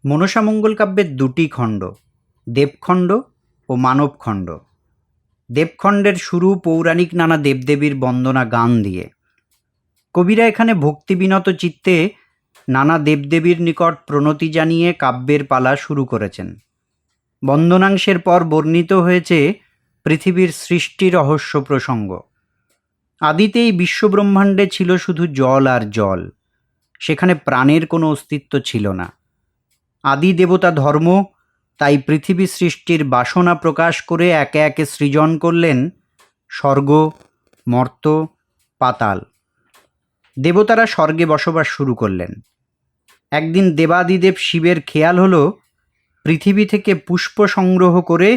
মনসামঙ্গল কাব্যের দুটি খণ্ড, দেবখণ্ড ও মানবখণ্ড। দেবখণ্ডের শুরু পৌরাণিক নানা দেবদেবীর বন্দনা গান দিয়ে। কবিরা এখানে ভক্তিবিনত চিত্তে নানা দেবদেবীর নিকট প্রণতি জানিয়ে কাব্যের পালা শুরু করেছেন। বন্দনাংশের পর বর্ণিত হয়েছে পৃথিবীর সৃষ্টি রহস্য প্রসঙ্গ। আদিতে এই বিশ্বব্রহ্মাণ্ডে ছিল শুধু জল আর জল, সেখানে প্রাণের কোনো অস্তিত্ব ছিল না। আদি দেবতা ধর্ম তাই পৃথিবী সৃষ্টির বাসনা প্রকাশ করে একে একে সৃজন করলেন স্বর্গ, মর্ত্য, পাতাল। দেবতারা স্বর্গে বসবাস শুরু করলেন। একদিন দেবাদিদেব শিবের খেয়াল হলো পৃথিবী থেকে পুষ্প সংগ্রহ করে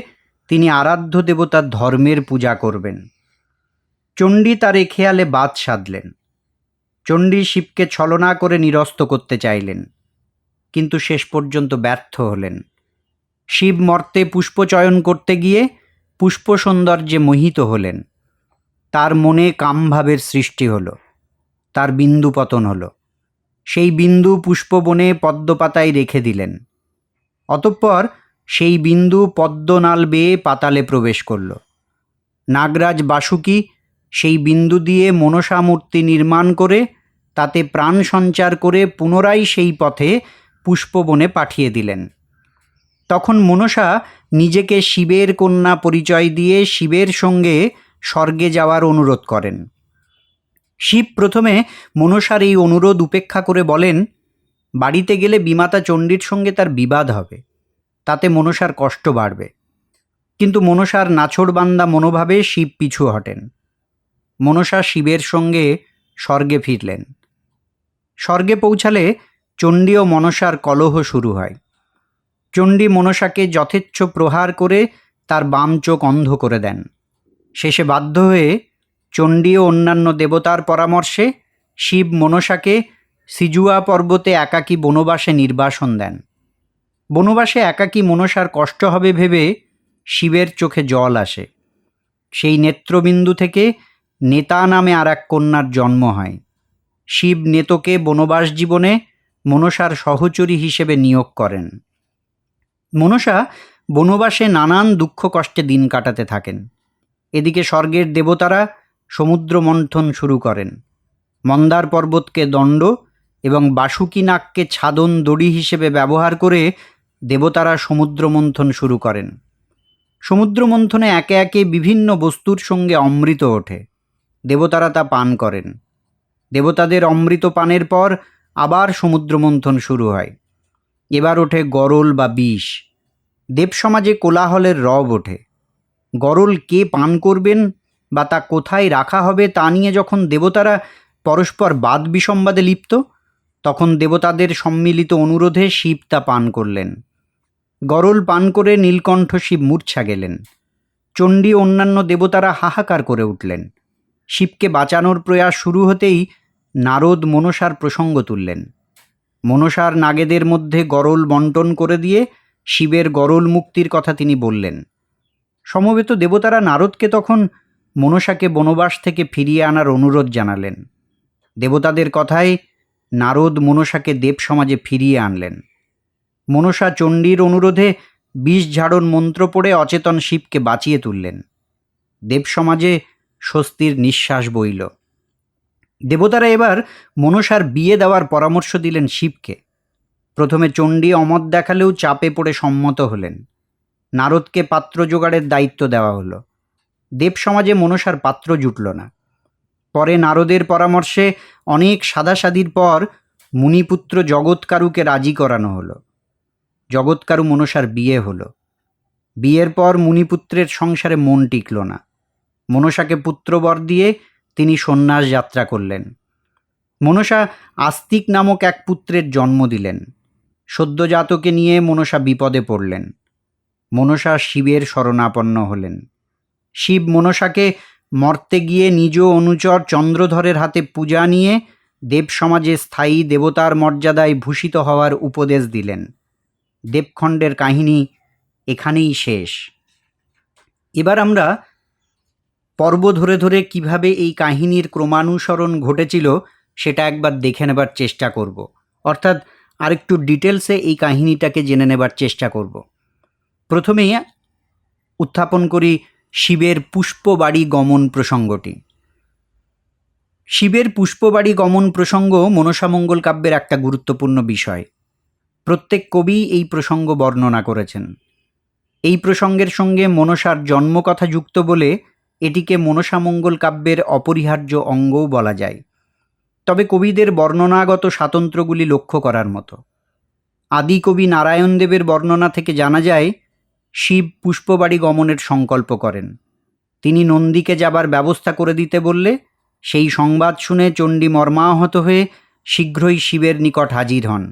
তিনি আরাধ্য দেবতার ধর্মের পূজা করবেন। চণ্ডী তার এ খেয়ালে বাদ সাধলেন। চণ্ডী শিবকে ছলনা করে নিরস্ত করতে চাইলেন, কিন্তু শেষ পর্যন্ত ব্যর্থ হলেন। শিব মর্তে পুষ্প চয়ন করতে গিয়ে পুষ্প সৌন্দর্যে মোহিত হলেন। তার মনে কামভাবের সৃষ্টি হলো, তার বিন্দু পতন হলো। সেই বিন্দু পুষ্পবনে পদ্মপাতায় রেখে দিলেন। অতঃপর সেই বিন্দু পদ্মনাল বেয়ে পাতালে প্রবেশ করল। নাগরাজ বাসুকী সেই বিন্দু দিয়ে মনসা মূর্তি নির্মাণ করে তাতে প্রাণ সঞ্চার করে পুনরায় সেই পথে পুষ্পবনে পাঠিয়ে দিলেন। তখন মনসা নিজেকে শিবের কন্যা পরিচয় দিয়ে শিবের সঙ্গে স্বর্গে যাওয়ার অনুরোধ করেন। শিব প্রথমে মনসার এই অনুরোধ উপেক্ষা করে বলেন, বাড়িতে গেলে বিমাতা চণ্ডীর সঙ্গে তার বিবাদ হবে, তাতে মনসার কষ্ট বাড়বে। কিন্তু মনসার নাছোড়বান্দা মনোভাবে শিব পিছু হটেন। মনসা শিবের সঙ্গে স্বর্গে ফিরলেন। স্বর্গে পৌঁছালে চণ্ডী ও মনসার কলহ শুরু হয়। চণ্ডী মনসাকে যথেচ্ছ প্রহার করে তার বাম চোখ অন্ধ করে দেন। শেষে বাধ্য হয়ে চণ্ডী ও অন্যান্য দেবতার পরামর্শে শিব মনসাকে সিজুয়া পর্বতে একাকী বনবাসে নির্বাসন দেন। বনবাসে একাকী মনসার কষ্ট হবে ভেবে শিবের চোখে জল আসে। সেই নেত্রবিন্দু থেকে নেতা নামে আর এক কন্যার জন্ম হয়। শিব নেতকে বনবাস জীবনে মনসার সহচরী হিসেবে নিয়োগ করেন। মনসা বনবাসে নানান দুঃখ কষ্টে দিন কাটাতে থাকেন। এদিকে স্বর্গের দেবতারা সমুদ্র মন্থন শুরু করেন। মন্দার পর্বতকে দণ্ড এবং বাসুকী নাগকে ছাদন দড়ি হিসেবে ব্যবহার করে দেবতারা সমুদ্র মন্থন শুরু করেন। সমুদ্র মন্থনে একে একে বিভিন্ন বস্তুর সঙ্গে অমৃত ওঠে। দেবতারা তা পান করেন। দেবতাদের অমৃত পানের পর আবার সমুদ্র মন্থন শুরু হয়। এবার ওঠে গরল বা বিষ। দেবসমাজে কোলাহলের রব ওঠে। গরল কে পান করবেন বা তা কোথায় রাখা হবে তা নিয়ে যখন দেবতারা পরস্পর বাদ বিসম্বাদে লিপ্ত, তখন দেবতাদের সম্মিলিত অনুরোধে শিব তা পান করলেন। গরল পান করে নীলকণ্ঠ শিব মূর্ছা গেলেন। চণ্ডী অন্যান্য দেবতারা হাহাকার করে উঠলেন। শিবকে বাঁচানোর প্রয়াস শুরু হতেই নারদ মনসার প্রসঙ্গ তুললেন। মনসার নাগেদের মধ্যে গরল বন্টন করে দিয়ে শিবের গরল মুক্তির কথা তিনি বললেন। সমবেত দেবতারা নারদকে তখন মনসাকে বনবাস থেকে ফিরিয়ে আনার অনুরোধ জানালেন। দেবতাদের কথায় নারদ মনসাকে দেব সমাজে ফিরিয়ে আনলেন। মনসা চণ্ডীর অনুরোধে বিষ ঝাড়ন মন্ত্র পড়ে অচেতন শিবকে বাঁচিয়ে তুললেন। দেব সমাজে স্বস্তির নিঃশ্বাস বইল। দেবতারা এবার মনসার বিয়ে দেওয়ার পরামর্শ দিলেন শিবকে। প্রথমে চণ্ডী অমত দেখালেও চাপে পড়ে সম্মত হলেন। নারদকে পাত্র জোগাড়ের দায়িত্ব দেওয়া হলো। দেব সমাজে মনসার পাত্র জুটল না। পরে নারদের পরামর্শে অনেক সাদাসাদির পর মুনিপুত্র জগৎকারুকে রাজি করানো হলো। জগৎকারু মনসার বিয়ে হলো। বিয়ের পর মুনিপুত্রের সংসারে মন টিকল না। মনসাকে পুত্রবর দিয়ে তিনি সন্ন্যাস যাত্রা করলেন। মনসা আস্তিক নামক এক পুত্রের জন্ম দিলেন। সদ্যজাতকে নিয়ে মনসা বিপদে পড়লেন। মনসা শিবের শরণাপন্ন হলেন। শিব মনসাকে মর্তে গিয়ে নিজ অনুচর চন্দ্রধরের হাতে পূজা নিয়ে দেব সমাজে স্থায়ী দেবতার মর্যাদায় ভূষিত হওয়ার উপদেশ দিলেন। দেবখণ্ডের কাহিনী এখানেই শেষ। এবার আমরা পর্ব ধরে ধরে কিভাবে এই কাহিনীর ক্রমানুসরণ ঘটেছিল সেটা একবার দেখে নেবার চেষ্টা করব। অর্থাৎ আর একটু ডিটেলসে এই কাহিনীটাকে জেনে নেবার চেষ্টা করব। প্রথমেই উত্থাপন করি শিবের পুষ্পবাড়ি গমন প্রসঙ্গটি। শিবের পুষ্পবাড়ি গমন প্রসঙ্গ মনসামঙ্গল কাব্যের একটা গুরুত্বপূর্ণ বিষয়। প্রত্যেক কবি এই প্রসঙ্গ বর্ণনা করেছেন। এই প্রসঙ্গের সঙ্গে মনসার জন্মকথা যুক্ত বলে এটিকে মনসামঙ্গল কাব্যের অপরিহার্য অঙ্গও বলা যায়। তবে কবিদের বর্ণনাগত স্বাতন্ত্র্যগুলি লক্ষ্য করার মতো। আদি কবি নারায়ণ দেবের বর্ণনা থেকে জানা যায় শিব পুষ্পবাড়ি গমনের সংকল্প করেন। তিনি নন্দীকে যাবার ব্যবস্থা করে দিতে বললে সেই সংবাদ শুনে চণ্ডী মর্মাহত হয়ে শীঘ্রই শিবের নিকট হাজির হন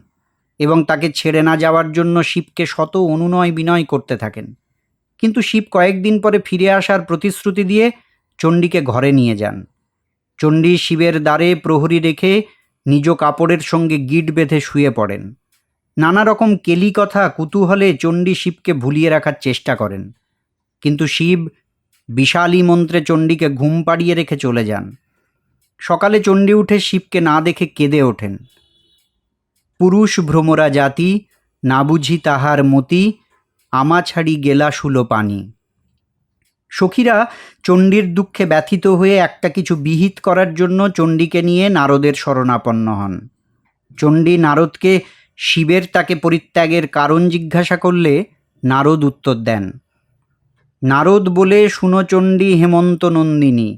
এবং তাকে ছেড়ে না যাওয়ার জন্য শিবকে শত অনুনয় বিনয় করতে থাকেন। কিন্তু শিব কয়েকদিন পরে ফিরে আসার প্রতিশ্রুতি দিয়ে চণ্ডীকে ঘরে নিয়ে যান। চণ্ডী শিবের দ্বারে প্রহরী রেখে নিজ কাপড়ের সঙ্গে গিঁট বেঁধে শুয়ে পড়েন। নানা রকম কেলি কথা কুতূহলে চণ্ডী শিবকে ভুলিয়ে রাখার চেষ্টা করেন, কিন্তু শিব বিশালী মন্ত্রে চণ্ডীকে ঘুম পাড়িয়ে রেখে চলে যান। সকালে চণ্ডী উঠে শিবকে না দেখে কেঁদে ওঠেন। পুরুষ ভ্রমরা জাতি, না বুঝি তাহার মতি, আমা ছাড়ি গেলা শুলো পানি। সখীরা চণ্ডীর দুঃখে ব্যথিত হয়ে একটা কিছু বিহিত করার জন্য চণ্ডীকে নিয়ে নারদের শরণাপন্ন হন। চণ্ডী নারদকে শিবের তাকে পরিত্যাগের কারণ জিজ্ঞাসা করলে নারদ উত্তর দেন, নারদ বলে শুনো চণ্ডী হেমন্ত নন্দিনী,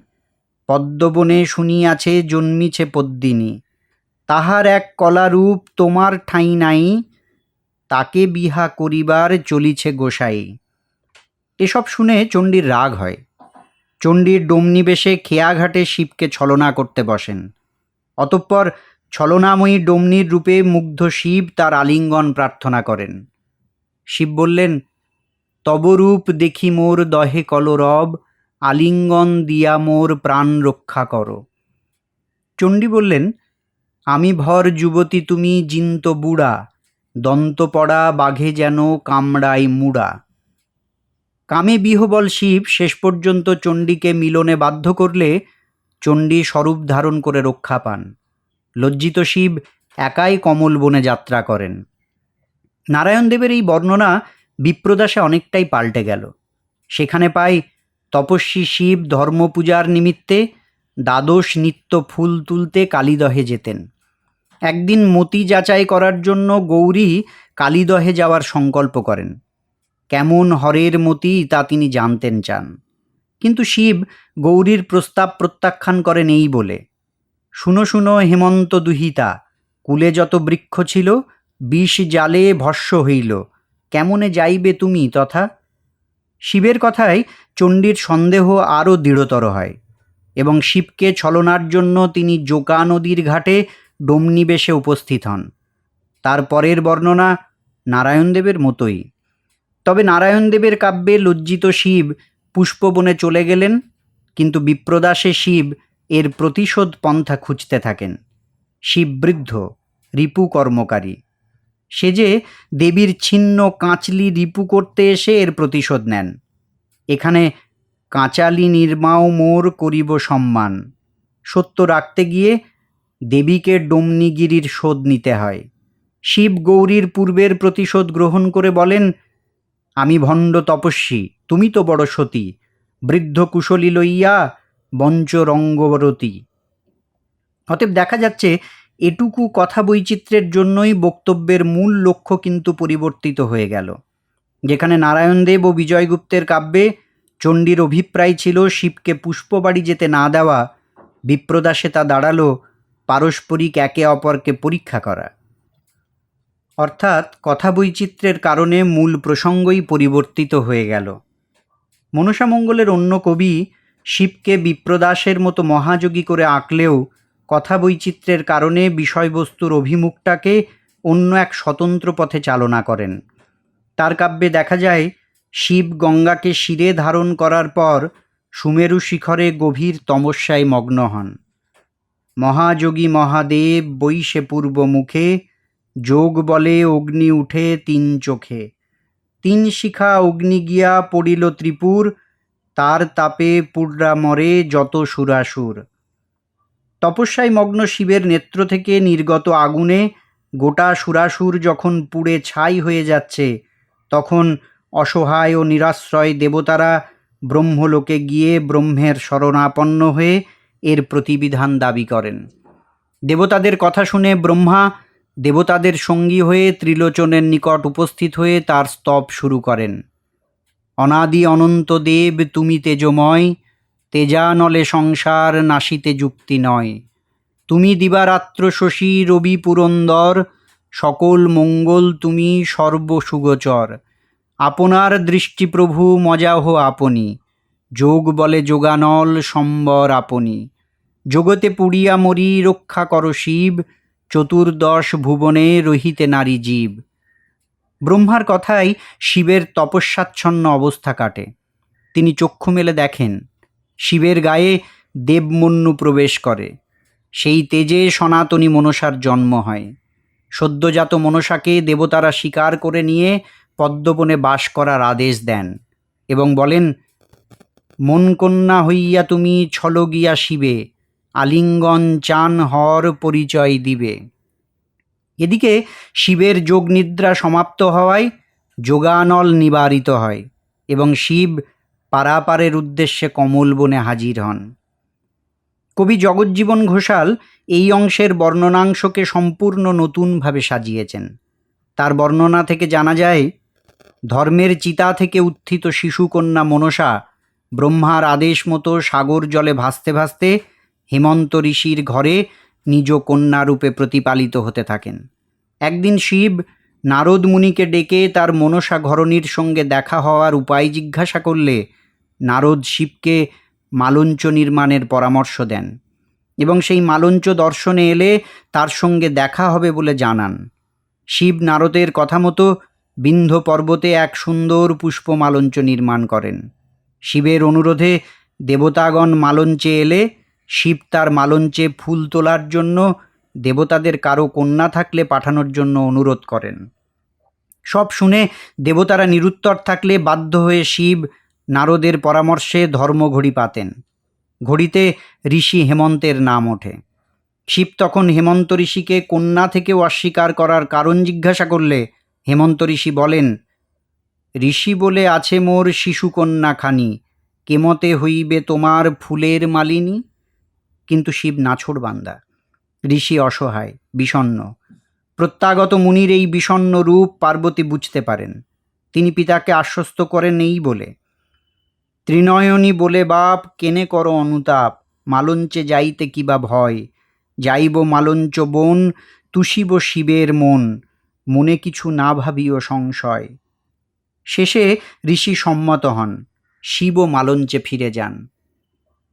পদ্মবনে শুনিয়াছে জন্মিছে পদ্মিনী, তাহার এক কলারূপ তোমার ঠাঁই নাই, তাকে বিহা করিবার চলিছে গোসাই। এসব শুনে চণ্ডীর রাগ হয়। চণ্ডীর ডমনি বেশে খেয়াঘাটে শিবকে ছলনা করতে বসেন। অতঃপর ছলনাময়ী ডমনির রূপে মুগ্ধ শিব তার আলিঙ্গন প্রার্থনা করেন। শিব বললেন, তব রূপ দেখি মোর দহে কলরব, আলিঙ্গন দিয়া মোর প্রাণ রক্ষা করো। চণ্ডী বললেন, আমি ভর যুবতী তুমি জিন্ত বুড়া, দন্ত পড়া বাঘে যেন কামড়াই মুড়া। কামে বিহবল শিব শেষ পর্যন্ত চণ্ডীকে মিলনে বাধ্য করলে চণ্ডী স্বরূপ ধারণ করে রক্ষা পান। লজ্জিত শিব একাই কমল বনে যাত্রা করেন। নারায়ণদেবের এই বর্ণনা বিপ্রদাসে অনেকটাই পাল্টে গেল। সেখানে পাই তপস্বী শিব ধর্মপূজার নিমিত্তে দ্বাদশ নিত্য ফুল তুলতে কালীদহে যেতেন। একদিন মতি যাচাই করার জন্য গৌরী কালীদহে যাওয়ার সংকল্প করেন। কেমন হরের মতি তা তিনি জানতেন চান, কিন্তু শিব গৌরীর প্রস্তাব প্রত্যাখ্যান করেন এই বলে, শুনো শুনো হেমন্ত দুহিতা, কুলে যত বৃক্ষ ছিল বিষ জালে ভস্য হইল, কেমনে যাইবে তুমি তথা। শিবের কথায় চণ্ডীর সন্দেহ আরও দৃঢ়তর হয় এবং শিবকে ছলনার জন্য তিনি জোকা নদীর ঘাটে ডমনি বেশে উপস্থিত হন। তার পরের বর্ণনা নারায়ণদেবের মতোই। তবে নারায়ণদেবের কাব্যে লজ্জিত শিব পুষ্পবনে চলে গেলেন, কিন্তু বিপ্রদাসে শিব এর প্রতিশোধ পন্থা খুঁজতে থাকেন। শিব বৃদ্ধ, রিপু কর্মকারী। সে যে দেবীর ছিন্ন কাঁচলি রিপু করতে এসে এর প্রতিশোধ নেন। এখানে কাঁচালি নির্মাও মোর করিব সম্মান, সত্য রাখতে গিয়ে দেবীকে ডমনিগিরির শোধ নিতে হয়। শিব গৌরীর পূর্বের প্রতিশোধ গ্রহণ করে বলেন, আমি ভণ্ড তপস্বী, তুমি তো বড় সতী, বৃদ্ধ কুশলী লইয়া বঞ্চ রঙ্গবরতী। অতএব দেখা যাচ্ছে এটুকু কথা বৈচিত্র্যের জন্যই বক্তব্যের মূল লক্ষ্য কিন্তু পরিবর্তিত হয়ে গেল। যেখানে নারায়ণদেব ও বিজয়গুপ্তের কাব্যে চণ্ডীর অভিপ্রায় ছিল শিবকে পুষ্পবাড়ি যেতে না দেওয়া, বিপ্রদাসে তা দাঁড়ালো পারস্পরিক একে অপরকে পরীক্ষা করা। অর্থাৎ কথা বৈচিত্র্যের কারণে মূল প্রসঙ্গই পরিবর্তিত হয়ে গেল। মনসামঙ্গলের অন্য কবি শিবকে বিপ্রদাসের মতো মহাযোগী করে আঁকলেও কথা বৈচিত্র্যের কারণে বিষয়বস্তুর অভিমুখটাকে অন্য এক স্বতন্ত্র পথে চালনা করেন। তার কাব্যে দেখা যায় শিব গঙ্গাকে শিরে ধারণ করার পর সুমেরু শিখরে গভীর তমস্যায় মগ্ন হন। মহাযোগী মহাদেব বৈশে পূর্ব মুখে, যোগ বলে অগ্নি উঠে তিন চোখে, তিন শিখা অগ্নি গিয়া পড়িল ত্রিপুর, তার তাপে পুররা মরে যত সুরাসুর। তপস্যায় মগ্ন শিবের নেত্র থেকে নির্গত আগুনে গোটা সুরাসুর যখন পুড়ে ছাই হয়ে যাচ্ছে, তখন অসহায় ও নিরাশ্রয় দেবতারা ব্রহ্মলোকে গিয়ে ব্রহ্মের শরণাপন্ন হয়ে এর প্রতিবিধান দাবি করেন। দেবতাদের কথা শুনে ব্রহ্মা দেবতাদের সঙ্গী হয়ে ত্রিলোচনের নিকট উপস্থিত হয়ে তার স্তব শুরু করেন। অনাদি অনন্ত দেব তুমি তেজময়, তেজানলে সংসার নাশিতে যুক্তি নয়। তুমি দিবারাত্র শশী রবি পুরন্দর, সকল মঙ্গল তুমি সর্বসুগোচর। আপনার দৃষ্টি প্রভু মজাহ আপনি, যোগ বলে যোগানল সম্বর আপনি। জগতে পুড়িয়া মরি রক্ষা কর শিব, চতুর্দশ ভুবনে রহিতে নারী জীব। ব্রহ্মার কথায় শিবের তপস্যাচ্ছন্ন অবস্থা কাটে। তিনি চক্ষু মেলে দেখেন শিবের গায়ে দেবমন্যু প্রবেশ করে। সেই তেজে সনাতনী মনসার জন্ম হয়। সদ্যজাত মনসাকে দেবতারা স্বীকার করে নিয়ে পদ্মবনে বাস করার আদেশ দেন এবং বলেন, মন কন্যা হইয়া তুমি ছল গিয়া শিবে, আলিঙ্গন চান হর পরিচয় দিবে। এদিকে শিবের যোগ নিদ্রা সমাপ্ত হওয়ায় যোগানল নিবারিত হয় এবং শিব পারাপারের উদ্দেশ্যে কমলবনে হাজির হন। কবি জগজ্জীবন ঘোষাল এই অংশের বর্ণনাংশকে সম্পূর্ণ নতুনভাবে সাজিয়েছেন। তার বর্ণনা থেকে জানা যায়, ধর্মের চিতা থেকে উত্থিত শিশুকন্যা মনসা ব্রহ্মার আদেশ মতো সাগর জলে ভাসতে ভাসতে হেমন্ত ঋষির ঘরে নিজ কন্যারূপে প্রতিপালিত হতে থাকেন। একদিন শিব নারদ মুনিকে ডেকে তার মনসা ঘরণীর সঙ্গে দেখা হওয়ার উপায় জিজ্ঞাসা করলে নারদ শিবকে মালঞ্চ নির্মাণের পরামর্শ দেন এবং সেই মালঞ্চ দর্শনে এলে তার সঙ্গে দেখা হবে বলে জানান। শিব নারদের কথা মতো বিন্ধ্য পর্বতে এক সুন্দর পুষ্পমালঞ্চ নির্মাণ করেন। শিবের অনুরোধে দেবতাগণ মালঞ্চে এলে শিব তার মালঞ্চে ফুল তোলার জন্য দেবতাদের কারো কন্যা থাকলে পাঠানোর জন্য অনুরোধ করেন। সব শুনে দেবতারা নিরুত্তর থাকলে বাধ্য হয়ে শিব নারদের পরামর্শে ধর্মঘড়ি পাতেন। ঘড়িতে ঋষি হেমন্তের নাম ওঠে। শিব তখন হেমন্ত ঋষিকে কন্যা থেকেও অস্বীকার করার কারণ জিজ্ঞাসা করলে হেমন্ত ঋষি বলেন, ঋষি বলে আছে মোর শিশুকন্যা খানি, কেমতে হইবে তোমার ফুলের মালিনী। কিন্তু শিব নাছোড়বান্দা, ঋষি অসহায়, বিষণ্ণ। প্রত্যাগত মুনির এই বিষণ্ণ রূপ পার্বতী বুঝতে পারেন। তিনি পিতাকে আশ্বস্ত করেন এই বলে, ত্রিনয়নী বলে বাপ কেনে করো অনুতাপ, মালঞ্চে যাইতে কিবা ভয়, যাইব মালঞ্চ বন তুষিব শিবের মন, মনে কিছু না ভাবিও সংশয়। শেষে ঋষি সম্মত হন। শিবও মালঞ্চে ফিরে যান।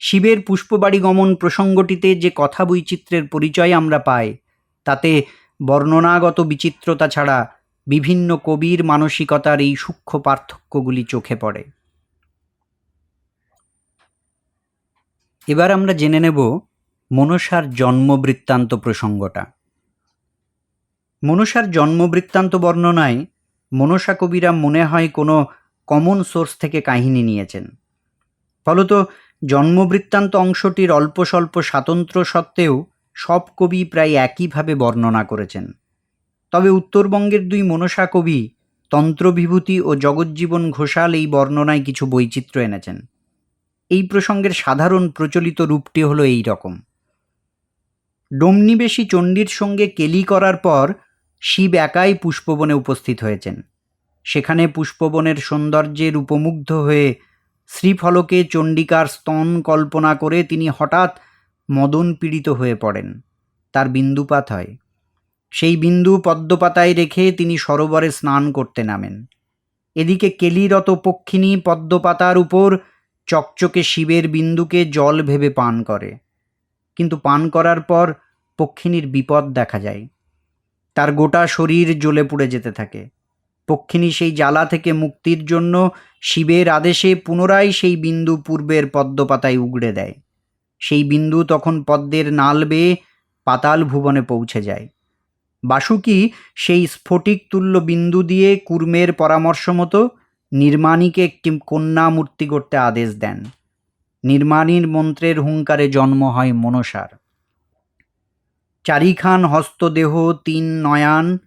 শিবের পুষ্পবাড়ি গমন প্রসঙ্গটিতে যে কথা বৈচিত্র্যের পরিচয় আমরা পাই, তাতে বর্ণনাগত বিচিত্রতা ছাড়া বিভিন্ন কবির মানসিকতার এই সূক্ষ্ম পার্থক্যগুলি চোখে পড়ে। এবার আমরা জেনে নেব মনসার জন্মবৃত্তান্ত প্রসঙ্গটা। মনসার জন্মবৃত্তান্ত বর্ণনায় মনসা কবিরা মনে হয় কোনো কমন সোর্স থেকে কাহিনী নিয়েছেন। ফলত জন্মবৃত্তান্ত অংশটির অল্প স্বল্প স্বাতন্ত্র্য সত্ত্বেও সব কবি প্রায় একইভাবে বর্ণনা করেছেন। তবে উত্তরবঙ্গের দুই মনসা কবি তন্ত্রবিভূতি ও জগজ্জীবন ঘোষাল এই বর্ণনায় কিছু বৈচিত্র্য এনেছেন। এই প্রসঙ্গের সাধারণ প্রচলিত রূপটি হলো এই রকম। ডোমনিবেশী চণ্ডীর সঙ্গে কেলি করার পর শিব একাই পুষ্পবনে উপস্থিত হয়েছেন। সেখানে পুষ্পবনের সৌন্দর্যের উপমুগ্ধ হয়ে শ্রীফলকে চণ্ডিকার স্তন কল্পনা করে তিনি হঠাৎ মদন পীড়িত হয়ে পড়েন। তার বিন্দুপাত হয়। সেই বিন্দু পদ্মপাতায় রেখে তিনি সরোবরে স্নান করতে নামেন। এদিকে কেলিরত পক্ষিণী পদ্মপাতার উপর চকচকে শিবের বিন্দুকে জল ভেবে পান করে। কিন্তু পান করার পর পক্ষিণীর বিপদ দেখা যায়। তার গোটা শরীর জ্বলে পুড়ে যেতে থাকে। পক্ষিণী সেই জ্বালা থেকে মুক্তির জন্য শিবের আদেশে পুনরায় সেই বিন্দু পূর্বের পদ্মপাতায় উগড়ে দেয়। সেই বিন্দু তখন পদ্মের নাল বেয়ে পাতাল ভুবনে পৌঁছে যায়। বাসুকী সেই স্ফটিক তুল্য বিন্দু দিয়ে কুর্মের পরামর্শ মতো নির্মাণীকে একটি কন্যা মূর্তি করতে আদেশ দেন। নির্মাণীর মন্ত্রের হুঙ্কারে জন্ম হয় মনসার। চারিখান হস্তদেহ তিন নয়ান,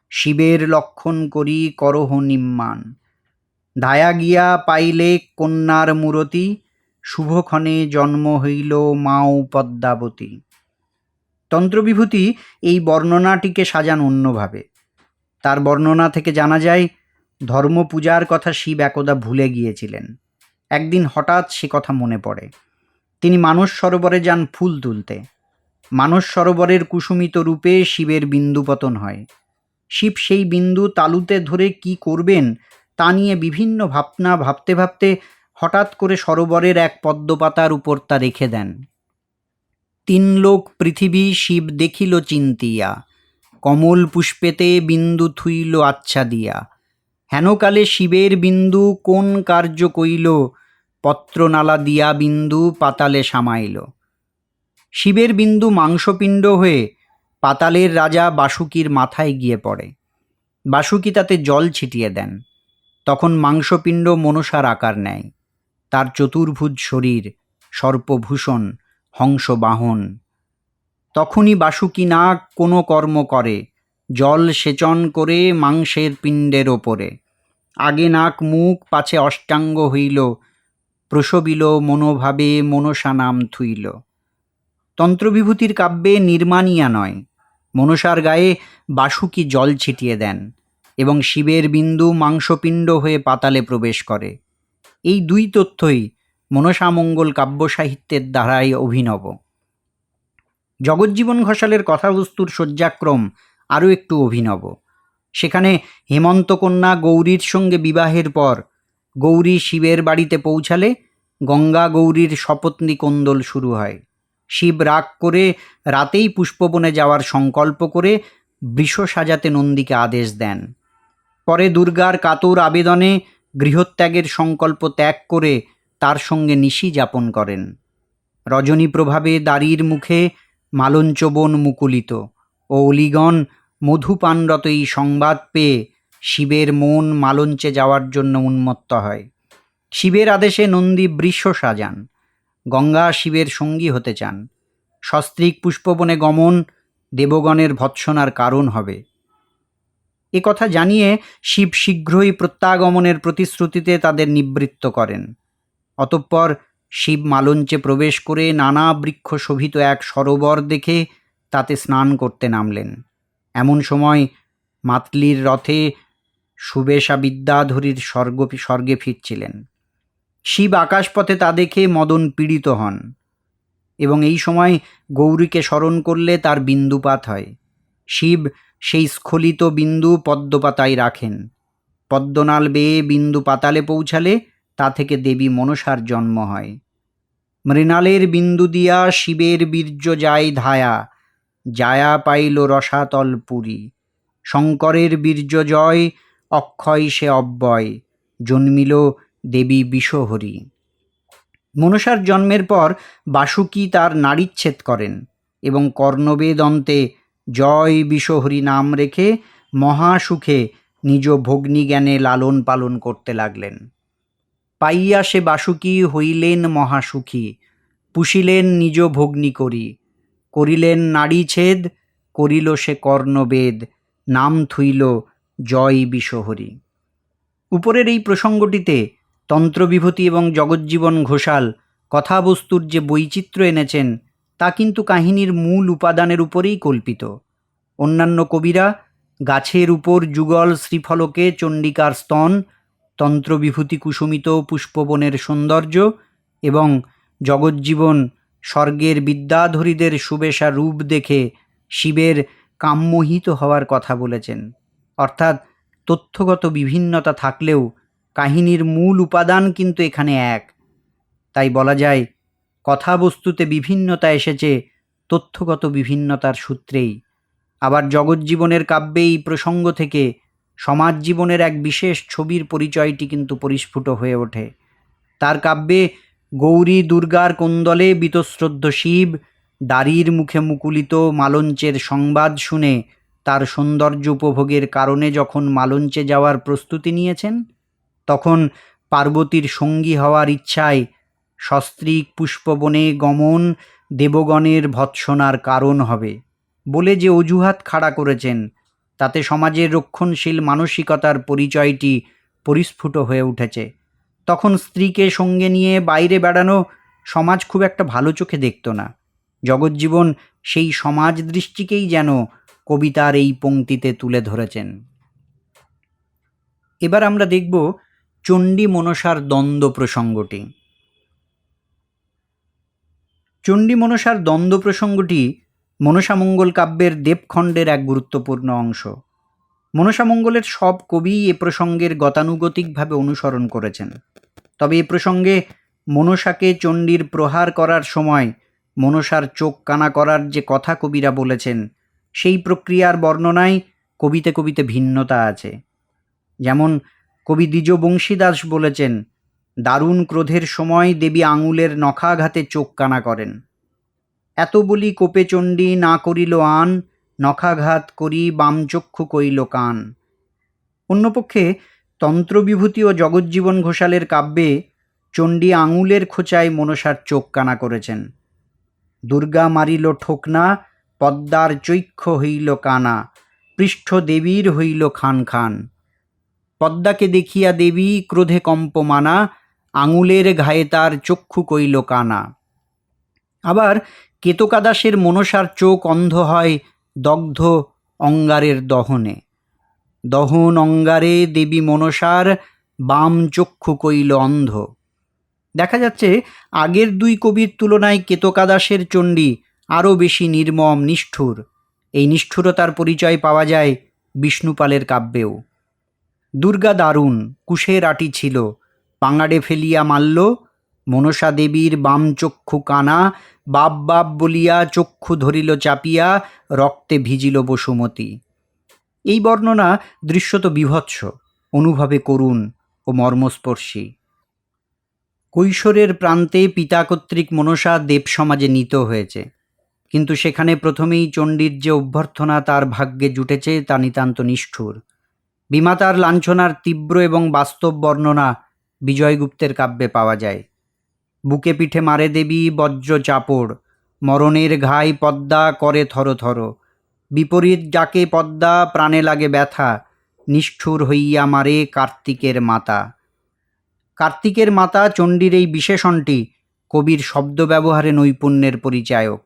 শিবের লক্ষণ করি করহ নিম্মান। ধায়া গিয়া পাইলে কন্যার মূরতি, শুভক্ষণে জন্ম হইল মাও পদ্মাবতী। তন্ত্রবিভূতি এই বর্ণনাটিকে সাজান অন্যভাবে। তার বর্ণনা থেকে জানা যায় ধর্ম পূজার কথা শিব একদা ভুলে গিয়েছিলেন। একদিন হঠাৎ সে কথা মনে পড়ে। তিনি মানস সরোবরে যান ফুল তুলতে। মানস সরোবরের কুসুমিত রূপে শিবের বিন্দুপতন হয়। শিব সেই বিন্দু তালুতে ধরে কি করবেন তা নিয়ে বিভিন্ন ভাবনা ভাবতে ভাবতে হঠাৎ করে সরোবরের এক পদ্মপাতার উপর তা রেখে দেন। তিন লোক পৃথিবী শিব দেখিল চিন্তিয়া, কমল পুষ্পেতে বিন্দু থুইল আচ্ছা দিয়া। হেনকালে শিবের বিন্দু কোন কার্য কইল, পত্রনালা দিয়া বিন্দু পাতালে সামাইল। শিবের বিন্দু মাংসপিণ্ড হয়ে পাতালের রাজা বাসুকীর মাথায় গিয়ে পড়ে। বাসুকী তাতে জল ছিটিয়ে দেন। তখন মাংসপিণ্ড মনসার আকার নেয়। তার চতুর্ভুজ শরীর, সর্পভূষণ, হংস বাহন। তখনই বাসুকী নাগ কোনো কর্ম করে, জল সেচন করে মাংসের পিণ্ডের ওপরে। আগে নাক মুখ পাছে অষ্টাঙ্গ হইল, প্রসবিল মনোভাবে মনসা নাম থুইল। তন্ত্রবিভূতির কাব্যে নির্মাণিয়া নয়, মনসার গায়ে বাসুকী জল ছিটিয়ে দেন এবং শিবের বিন্দু মাংসপিণ্ড হয়ে পাতালে প্রবেশ করে। এই দুই তথ্যই মনসামঙ্গল কাব্য সাহিত্যের ধারায় অভিনব। জগজ্জীবন ঘোষালের কথাবস্তুর সজ্জাক্রম আরও একটু অভিনব। সেখানে হেমন্তকন্যা গৌরীর সঙ্গে বিবাহের পর গৌরী শিবের বাড়িতে পৌঁছালে গঙ্গা গৌরীর শপথনী কোন্দল শুরু হয়। শিব রাগ করে রাতেই পুষ্পবনে যাওয়ার সংকল্প করে বৃষ সাজাতে নন্দীকে আদেশ দেন। পরে দুর্গার কাতর আবেদনে গৃহত্যাগের সংকল্প ত্যাগ করে তার সঙ্গে নিশি যাপন করেন। রজনী প্রভাবে দ্বারীর মুখে মালঞ্চবন মুকুলিত ও অলিগণ মধুপানরত এই সংবাদ পেয়ে শিবের মন মালঞ্চে যাওয়ার জন্য উন্মত্ত হয়। শিবের আদেশে নন্দী বৃষ সাজান। গঙ্গা শিবের সঙ্গী হতে চান। সস্ত্রীক পুষ্পবনে গমন দেবগণের ভৎসনার কারণ হবে। এ কথা জানিয়ে শিব শীঘ্রই প্রত্যাগমনের প্রতিশ্রুতিতে তাদের নিবৃত্ত করেন। অতঃপর শিব মালঞ্চে প্রবেশ করে নানা বৃক্ষ শোভিত এক সরোবর দেখে তাতে স্নান করতে নামলেন। এমন সময় মাতলির রথে সুবেশা বিদ্যাধরীর স্বর্গে ফিরছিলেন। শিব আকাশপথে তা দেখে মদন পীড়িত হন এবং এই সময় গৌরীকে স্মরণ করলে তার বিন্দুপাত হয়। শিব সেই স্খলিত বিন্দু পদ্মপাতায় রাখেন। পদ্মনাল বেয়ে বিন্দু পাতালে পৌঁছালে তা থেকে দেবী মনসার জন্ম হয়। মৃণালের বিন্দু দিয়া শিবের বীর্য যায় ধায়া, জায়া পাইল রসাতল পুরী। শঙ্করের বীর্য জয়, অক্ষয় সে অব্যয়, জন্মিল দেবী বিষহরী। মনসার জন্মের পর বাসুকী তার নাড়িচ্ছেদ করেন এবং কর্ণবেদ অন্তে জয় বিষহরী নাম রেখে মহাসুখে নিজ ভগ্নী জ্ঞানে লালন পালন করতে লাগলেন। পাইয়া সে বাসুকী হইলেন মহাসুখী, পুষিলেন নিজ ভগ্নী করি। করিলেন নাড়িছেদ, করিল সে কর্ণবেদ, নাম থুইল জয় বিষহরী। উপরের এই প্রসঙ্গটিতে তন্ত্রবিভূতি এবং জগজ্জীবন ঘোষাল কথাবস্তুর যে বৈচিত্র্য এনেছেন তা কিন্তু কাহিনীর মূল উপাদানের উপরেই কল্পিত। অন্যান্য কবিরা গাছের উপর যুগল শ্রীফলকে চণ্ডিকার স্তন, তন্ত্রবিভূতি কুসুমিত পুষ্পবনের সৌন্দর্য এবং জগজ্জীবন স্বর্গের বিদ্যাধরীদের সুবেশা রূপ দেখে শিবের কামমোহিত হওয়ার কথা বলেছেন। অর্থাৎ তথ্যগত বিভিন্নতা থাকলেও কাহিনীর মূল উপাদান কিন্তু এখানে এক। তাই বলা যায় কথাবস্তুতে বিভিন্নতা এসেছে তথ্যগত বিভিন্নতার সূত্রেই। আবার জগজ্জীবনের কাব্যে এই প্রসঙ্গ থেকে সমাজ জীবনের এক বিশেষ ছবির পরিচয়টি কিন্তু পরিস্ফুট হয়ে ওঠে। তার কাব্যে গৌরী দুর্গার কোন্দলে বীতশ্রদ্ধ শিব দ্বারীর মুখে মুকুলিত মালঞ্চের সংবাদ শুনে তার সৌন্দর্য উপভোগের কারণে যখন মালঞ্চে যাওয়ার প্রস্তুতি নিয়েছেন, তখন পার্বতীর সঙ্গী হওয়ার ইচ্ছায় সস্ত্রীক পুষ্পবনে গমন দেবগণের ভৎসনার কারণ হবে। বলে যে অজুহাত খাড়া করেছেন, তাতে সমাজের রক্ষণশীল মানসিকতার পরিচয়টি পরিস্ফুট হয়ে উঠেছে। তখন স্ত্রীকে সঙ্গে নিয়ে বাইরে বেড়ানো সমাজ খুব একটা ভালো চোখে দেখত না। জগজ্জীবন সেই সমাজ দৃষ্টিকেই যেন কবিতার এই পংক্তিতে তুলে ধরেছেন। এবার আমরা দেখব চণ্ডী মনসার দ্বন্দ্ব প্রসঙ্গটি। চণ্ডী মনসার দ্বন্দ্ব প্রসঙ্গটি মনসামঙ্গল কাব্যের দেবখণ্ডের এক গুরুত্বপূর্ণ অংশ। মনসামঙ্গলের সব কবিই এ প্রসঙ্গের গতানুগতিকভাবে অনুসরণ করেছেন। তবে এ প্রসঙ্গে মনসাকে চণ্ডীর প্রহার করার সময় মনসার চোখ কানা করার যে কথা কবিরা বলেছেন, সেই প্রক্রিয়ার বর্ণনায় কবিতে কবিতে ভিন্নতা আছে। যেমন কবি দ্বিজ বংশীদাস বলেছেন, দারুণ ক্রোধের সময় দেবী আঙুলের নখাঘাতে চোখ কানা করেন। এত বলি কোপে চণ্ডী না করিল আন, নখাঘাত করি বামচক্ষু কইল কান। অন্যপক্ষে তন্ত্রবিভূতি ও জগজ্জীবন ঘোষালের কাব্যে চণ্ডী আঙুলের খোঁচায় মনসার চোখ কানা করেছেন। দুর্গা মারিল ঠোকনা, পদ্মার চৈক্ষ হইল কানা, পৃষ্ঠ দেবীর হইল খান খান। পদ্মাকে দেখিয়া দেবী ক্রোধে কম্পমানা, আঙুলের ঘায়ে তার চক্ষু কইল কানা। আবার কেতকাদাসের মনসার চোখ অন্ধ হয় দগ্ধ অঙ্গারের দহনে। দহন অঙ্গারে দেবী মনসার বাম চক্ষু কইল অন্ধ। দেখা যাচ্ছে আগের দুই কবির তুলনায় কেতকাদাসের চণ্ডী আরও বেশি নির্মম, নিষ্ঠুর। এই নিষ্ঠুরতার পরিচয় পাওয়া যায় বিষ্ণুপালের কাব্যেও। দুর্গা দারুণ কুশের আটি ছিল, পাঙাড়ে ফেলিয়া মারল, মনসা দেবীর বাম চক্ষু কানা, বাপ বাপ বলিয়া চক্ষু ধরিল চাপিয়া, রক্তে ভিজিল বসুমতী। এই বর্ণনা দৃশ্যত বীভৎস, অনুভবে করুণ ও মর্মস্পর্শী। কৈশোরের প্রান্তে পিতা কর্তৃক মনসা দেব সমাজে নীত হয়েছে, কিন্তু সেখানে প্রথমেই চণ্ডীর যে অভ্যর্থনা তার ভাগ্যে জুটেছে তা নিতান্ত নিষ্ঠুর। বিমাতার লাঞ্ছনার তীব্র এবং বাস্তব বর্ণনা বিজয়গুপ্তের কাব্যে পাওয়া যায়। বুকে পিঠে মারে দেবী বজ্র চাপড়, মরণের ঘাই পদ্মা করে থর থর, বিপরীত ডাকে পদ্মা প্রাণে লাগে ব্যথা, নিষ্ঠুর হইয়া মারে কার্তিকের মাতা। কার্তিকের মাতা চণ্ডীর এই বিশেষণটি কবির শব্দ ব্যবহারে নৈপুণ্যের পরিচায়ক।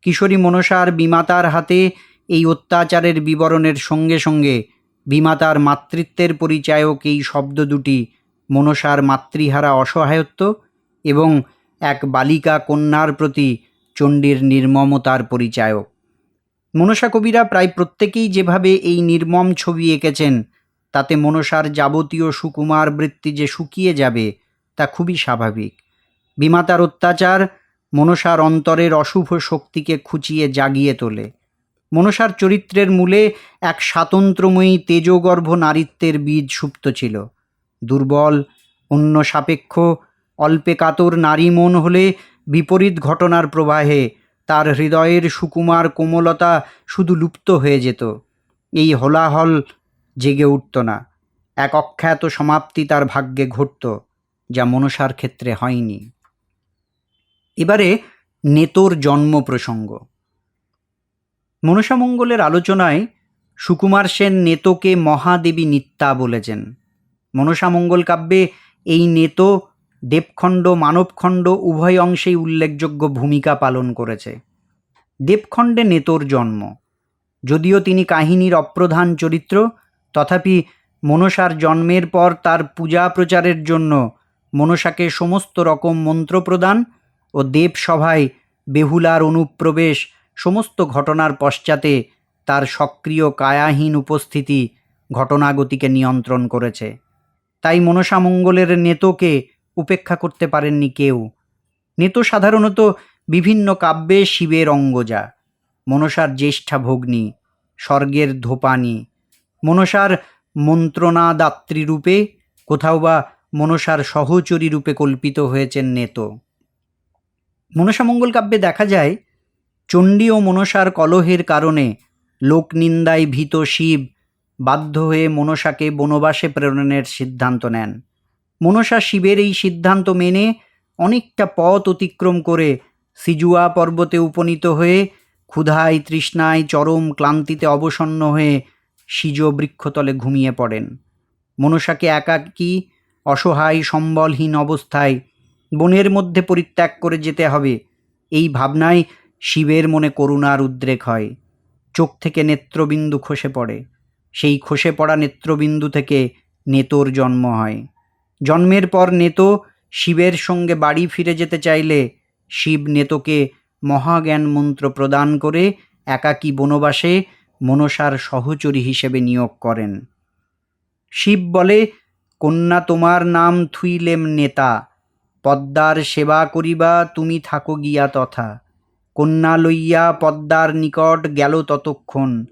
কিশোরী মনসার বিমাতার হাতে এই অত্যাচারের বিবরণের সঙ্গে সঙ্গে বিমাতার মাতৃত্বের পরিচায়ক এই শব্দ দুটি মনসার মাতৃহারা অসহায়ত্ব এবং এক বালিকা কন্যার প্রতি চণ্ডীর নির্মমতার পরিচায়ক। মনসা কবিরা প্রায় প্রত্যেকেই যেভাবে এই নির্মম ছবি এঁকেছেন, তাতে মনসার যাবতীয় সুকুমার বৃত্তি যে শুকিয়ে যাবে তা খুবই স্বাভাবিক। বিমাতার অত্যাচার মনসার অন্তরের অশুভ শক্তিকে খুঁচিয়ে জাগিয়ে তোলে। মনসার চরিত্রের মূলে এক স্বাতন্ত্র্যময়ী তেজগর্ভ নারীত্বের বীজ সুপ্ত ছিল। দুর্বল, অন্য সাপেক্ষ, অল্পে কাতর নারী মন হলে বিপরীত ঘটনার প্রবাহে তার হৃদয়ের সুকুমার কোমলতা শুধু লুপ্ত হয়ে যেত, এই হলাহল জেগে উঠত না। এক অখ্যাত সমাপ্তি তার ভাগ্যে ঘটত, যা মনসার ক্ষেত্রে হয়নি। এবারে নেতোর জন্ম প্রসঙ্গ। মনসামঙ্গলের আলোচনায় সুকুমার সেন নেতোকে মহাদেবী নিত্যা বলেছেন। মনসামঙ্গল কাব্যে এই নেতো দেবখণ্ড মানবখণ্ড উভয় অংশেই উল্লেখযোগ্য ভূমিকা পালন করেছে। দেবখণ্ডে নেতোর জন্ম, যদিও তিনি কাহিনীর অপ্রধান চরিত্র, তথাপি মনসার জন্মের পর তার পূজা প্রচারের জন্য মনসাকে সমস্ত রকম মন্ত্র প্রদান ও দেবসভায় বেহুলার অনুপ্রবেশ সমস্ত ঘটনার পশ্চাতে তার সক্রিয় কায়াহীন উপস্থিতি ঘটনাগতিকে নিয়ন্ত্রণ করেছে। তাই মনসামঙ্গলের নেতোকে উপেক্ষা করতে পারেননি কেউ। নেতো সাধারণত বিভিন্ন কাব্যে শিবের অঙ্গজা, মনসার জ্যেষ্ঠা ভগ্নী, স্বর্গের ধোপানি, মনসার মন্ত্রণাদাত্রী রূপে, কোথাও বা মনসার সহচরী রূপে কল্পিত হয়েছেন নেতো। মনসামঙ্গল কাব্যে দেখা যায় চণ্ডী ও মনসার কলহের কারণে লোকনিন্দায় ভীত শিব বাধ্য হয়ে মনসাকে বনবাসে প্রেরণের সিদ্ধান্ত নেন। মনসা শিবের এই সিদ্ধান্ত মেনে অনেকটা পথ অতিক্রম করে সিজুয়া পর্বতে উপনীত হয়ে ক্ষুধায় তৃষ্ণায় চরম ক্লান্তিতে অবসন্ন হয়ে সিজ বৃক্ষতলে ঘুমিয়ে পড়েন। মনসাকে একাকী অসহায় সম্বলহীন অবস্থায় বনের মধ্যে পরিত্যাগ করে যেতে হবে, এই ভাবনায় শিবের মনে করুণার উদ্রেক হয়। চোখ থেকে নেত্রবিন্দু খসে পড়ে। সেই খসে পড়া নেত্রবিন্দু থেকে নেতোর জন্ম হয়। জন্মের পর নেতো শিবের সঙ্গে বাড়ি ফিরে যেতে চাইলে শিব নেতোকে মহাজ্ঞান মন্ত্র প্রদান করে একাকী বনবাসে মনসার সহচরী হিসেবে নিয়োগ করেন। শিব বলে, কন্যা তোমার নাম থুইলেম নেতা, পদ্মার সেবা করিবা তুমি থাকো গিয়া তথা। কন্যা লইয়া পদ্মার নিকট গেল ততক্ষণ,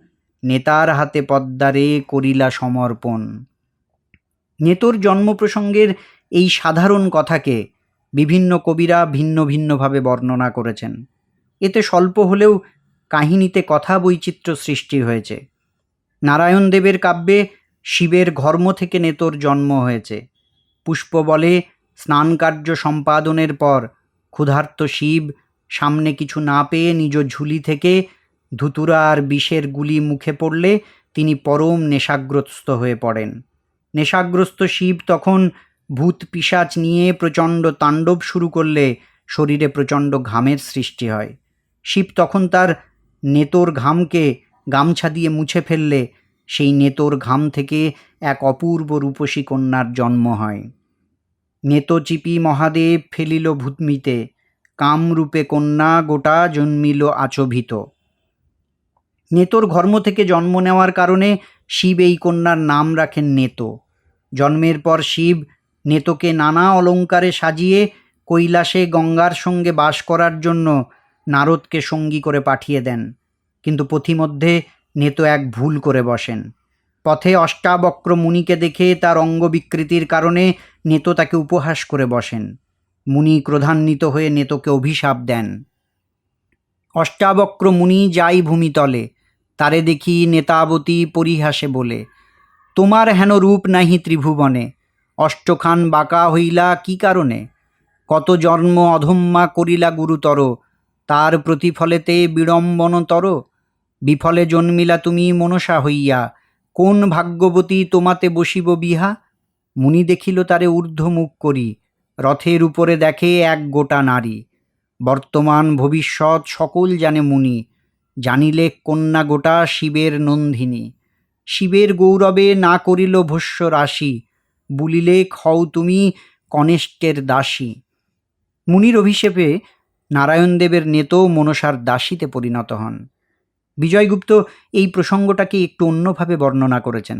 নেতার হাতে পদ্মারে করিলা সমর্পণ। নেতোর জন্ম প্রসঙ্গের এই সাধারণ কথাকে বিভিন্ন কবিরা ভিন্ন ভিন্নভাবে বর্ণনা করেছেন। এতে স্বল্প হলেও কাহিনীতে কথা বৈচিত্র্য সৃষ্টি হয়েছে। নারায়ণ দেবের কাব্যে শিবের ঘর্ম থেকে নেতোর জন্ম হয়েছে। পুষ্প বলে, স্নানকার্য সম্পাদনের পর ক্ষুধার্ত শিব সামনে কিছু না পেয়ে নিজ ঝুলি থেকে ধুতুরা আর বিষের গুলি মুখে পড়লে তিনি পরম নেশাগ্রস্ত হয়ে পড়েন। নেশাগ্রস্ত শিব তখন ভূত পিশাচ নিয়ে প্রচণ্ড তাণ্ডব শুরু করলে শরীরে প্রচণ্ড ঘামের সৃষ্টি হয়। শিব তখন তার নেতোর ঘামকে গামছা দিয়ে মুছে ফেললে সেই নেতোর ঘাম থেকে এক অপূর্ব রূপসী কন্যার জন্ম হয়। নেতো চিপি মহাদেব ফেলিল ভূতমিতে, কামরূপে কন্যা গোটা জন্মিল আচভিত। নেতোর ঘর্ম থেকে জন্ম নেওয়ার কারণে শিব এই কন্যার নাম রাখেন নেতো। জন্মের পর শিব নেতোকে নানা অলঙ্কারে সাজিয়ে কৈলাসে গঙ্গার সঙ্গে বাস করার জন্য নারদকে সঙ্গী করে পাঠিয়ে দেন। কিন্তু পথিমধ্যে নেতো এক ভুল করে বসেন। পথে অষ্টাবক্র মুনিকে দেখে তার অঙ্গ বিকৃতির কারণে নেতো তাকে উপহাস করে বসেন। মুনি ক্রোধান্বিত হয়ে নেতোকে অভিশাপ দেন। অষ্টাবক্র মুনি যাই ভূমিতলে, তারে দেখি নেতাবতী পরিহাসে বলে, তোমার হেন রূপ নাহি ত্রিভুবনে, অষ্টখান বাঁকা হইলা কি কারণে? কত জন্ম অধম্মা করিলা গুরুতর, তার প্রতিফলেতে বিড়ম্বনতর। বিফলে জন্মিলা তুমি মনসা হইয়া, কোন ভাগ্যবতী তোমাতে বসিব বিহা? মুনি দেখিল তারে ঊর্ধ্বমুখ করি, রথের উপরে দেখে এক গোটা নারী। বর্তমান ভবিষ্যৎ সকল জানে মুনি, জানিলে কন্যা গোটা শিবের নন্দিনী। শিবের গৌরবে না করিল ভস্য রাশি, বলিলে খও তুমি কনেষ্টের দাসী। মুনির অভিশাপে নারায়ণদেবের নেতো মনসার দাসীতে পরিণত হন। বিজয়গুপ্ত এই প্রসঙ্গটাকে একটু অন্যভাবে বর্ণনা করেছেন।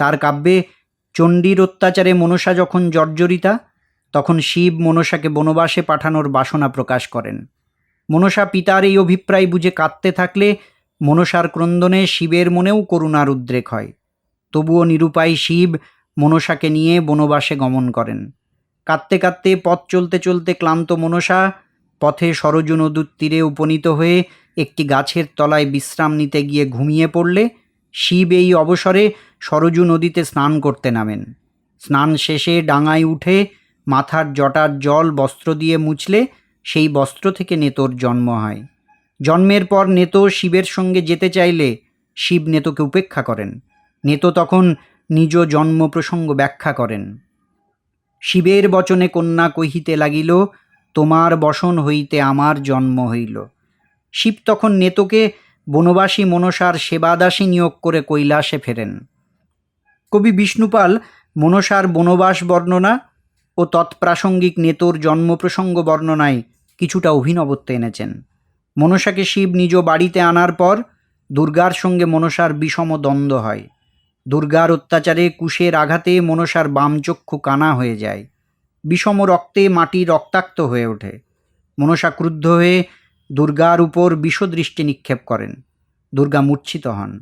তার কাব্যে চণ্ডীর অত্যাচারে মনসা যখন জর্জরিতা, তখন শিব মনসাকে বনবাসে পাঠানোর বাসনা প্রকাশ করেন। মনসা পিতার এই অভিপ্রায় বুঝে কাঁদতে থাকলে মনসার ক্রন্দনে শিবের মনেও করুণার উদ্রেক হয়। তবুও নিরুপায় শিব মনসাকে নিয়ে বনবাসে গমন করেন। কাঁদতে কাঁদতে পথ চলতে চলতে ক্লান্ত মনসা পথে সরজু নদীর তীরে উপনীত হয়ে একটি গাছের তলায় বিশ্রাম নিতে গিয়ে ঘুমিয়ে পড়লে শিব এই অবসরে সরজু নদীতে স্নান করতে নামেন। স্নান শেষে ডাঙায় উঠে মাথার জটার জল বস্ত্র দিয়ে মুছলে সেই বস্ত্র থেকে নেতোর জন্ম হয়। জন্মের পর নেতো শিবের সঙ্গে যেতে চাইলে শিব নেতোকে উপেক্ষা করেন। নেতো তখন নিজ জন্ম প্রসঙ্গ ব্যাখ্যা করেন। শিবের বচনে কন্যা কহিতে লাগিল, তোমার বসন হইতে আমার জন্ম হইল। শিব তখন নেতোকে বনবাসী মনসার সেবাদাসী নিয়োগ করে কৈলাসে ফেরেন। কবি বিষ্ণুপাল মনসার বনবাস বর্ণনা ও তৎপ্রাসঙ্গিক নেতোর জন্ম প্রসঙ্গ বর্ণনায় কিছুটা অভিনবত্ব এনেছেন। মনসাকে শিব নিজ বাড়িতে আনার পর দুর্গার সঙ্গে মনসার বিষম দ্বন্দ্ব হয়। দুর্গার অত্যাচারে কুশের আঘাতে মনসার বাম চক্ষু কানা হয়ে যায়। বিষম রক্তে মাটি রক্তাক্ত হয়ে ওঠে। মনসা ক্রুদ্ধ হয়ে দুর্গার উপর বিষদৃষ্টি নিক্ষেপ করেন। দুর্গা মূর্ছিত হন।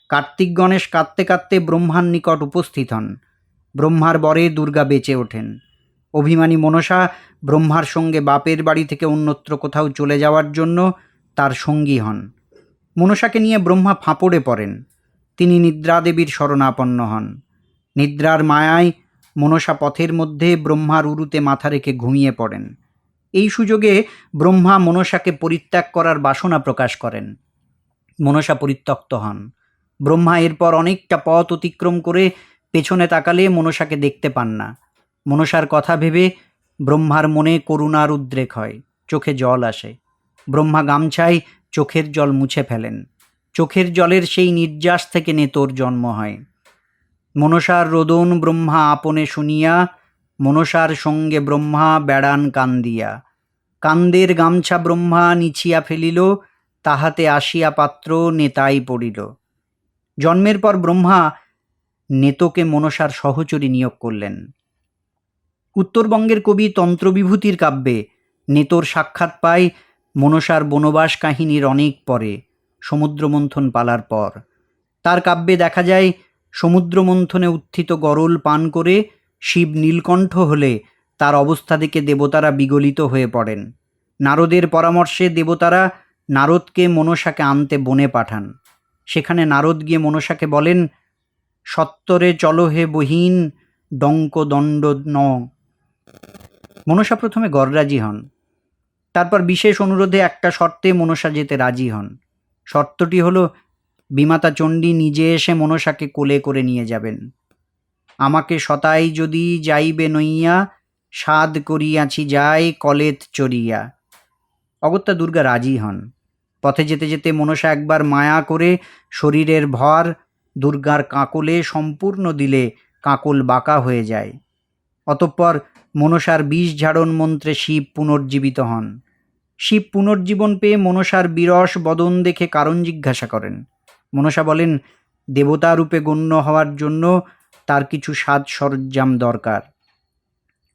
কার্তিক গণেশ কাঁদতে কাঁদতে ব্রহ্মার নিকট উপস্থিত হন। ব্রহ্মার বরে দুর্গা বেঁচে ওঠেন। অভিমানী মনসা ব্রহ্মার সঙ্গে বাপের বাড়ি থেকে অন্যত্র কোথাও চলে যাওয়ার জন্য তার সঙ্গী হন। মনসাকে নিয়ে ব্রহ্মা ফাঁপড়ে পড়েন। তিনি নিদ্রাদেবীর শরণাপন্ন হন। নিদ্রার মায়ায় মনসা পথের মধ্যে ব্রহ্মার উরুতে মাথা রেখে ঘুমিয়ে পড়েন। এই সুযোগে ব্রহ্মা মনসাকে পরিত্যাগ করার বাসনা প্রকাশ করেন। মনসা পরিত্যক্ত হন। ব্রহ্মা এরপর অনেকটা পথ অতিক্রম করে পেছনে তাকালে মনসাকে দেখতে পান না। মনসার কথা ভেবে ব্রহ্মার মনে করুণার উদ্রেক হয়, চোখে জল আসে। ব্রহ্মা গামছায় চোখের জল মুছে ফেলেন। চোখের জলের সেই নির্যাস থেকে নেতোর জন্ম হয়। মনসার রোদন ব্রহ্মা আপনে শুনিয়া, মনসার সঙ্গে ব্রহ্মা বেড়ান কান্দিয়া। কান্দের গামছা ব্রহ্মা নিছিয়া ফেলিল, তাহাতে আসিয়া পাত্র নেতাই পড়িল। জন্মের পর ব্রহ্মা নেতোকে মনসার সহচরী নিয়োগ করলেন। উত্তরবঙ্গের কবি তন্ত্রবিভূতির কাব্যে নেতোর সাক্ষাৎ পায় মনসার বনবাস কাহিনীর অনেক পরে, সমুদ্রমন্থন পালার পর। তার কাব্যে দেখা যায় সমুদ্রমন্থনে উত্থিত গরল পান করে শিব নীলকণ্ঠ হলে তার অবস্থা দেখে দেবতারা বিগলিত হয়ে পড়েন। নারদের পরামর্শে দেবতারা নারদকে মনসাকে আনতে বনে পাঠান। সেখানে নারদ গিয়ে মনসাকে বলেন, সত্তরে চলো হে বহিন, ডঙ্ক দণ্ড ন। মনসা প্রথমে গররাজি হন, তারপর বিশেষ অনুরোধে একটা শর্তে মনসা যেতে রাজি হন। শর্তটি হলো, বিমাতা চণ্ডী নিজে এসে মনসাকে কোলে করে নিয়ে যাবেন। আমাকে সতাই যদি যাইবে নইয়া, সাদ করিয়াছি যাই কলেত চড়িয়া। অগত্যা দুর্গা রাজি হন। পথে যেতে যেতে মনসা একবার মায়া করে শরীরের ভর দুর্গার কাকলে সম্পূর্ণ দিলে কাকল বাঁকা হয়ে যায়। অতঃপর মনসার বিষ ঝাড়ন মন্ত্রে শিব পুনর্জীবিত হন। শিব পুনর্জীবন পেয়ে মনসার বিরস বদন দেখে কারণ জিজ্ঞাসা করেন। মনসা বলেন, দেবতা রূপে গণ্য হওয়ার জন্য তার কিছু সাজ সরঞ্জাম দরকার।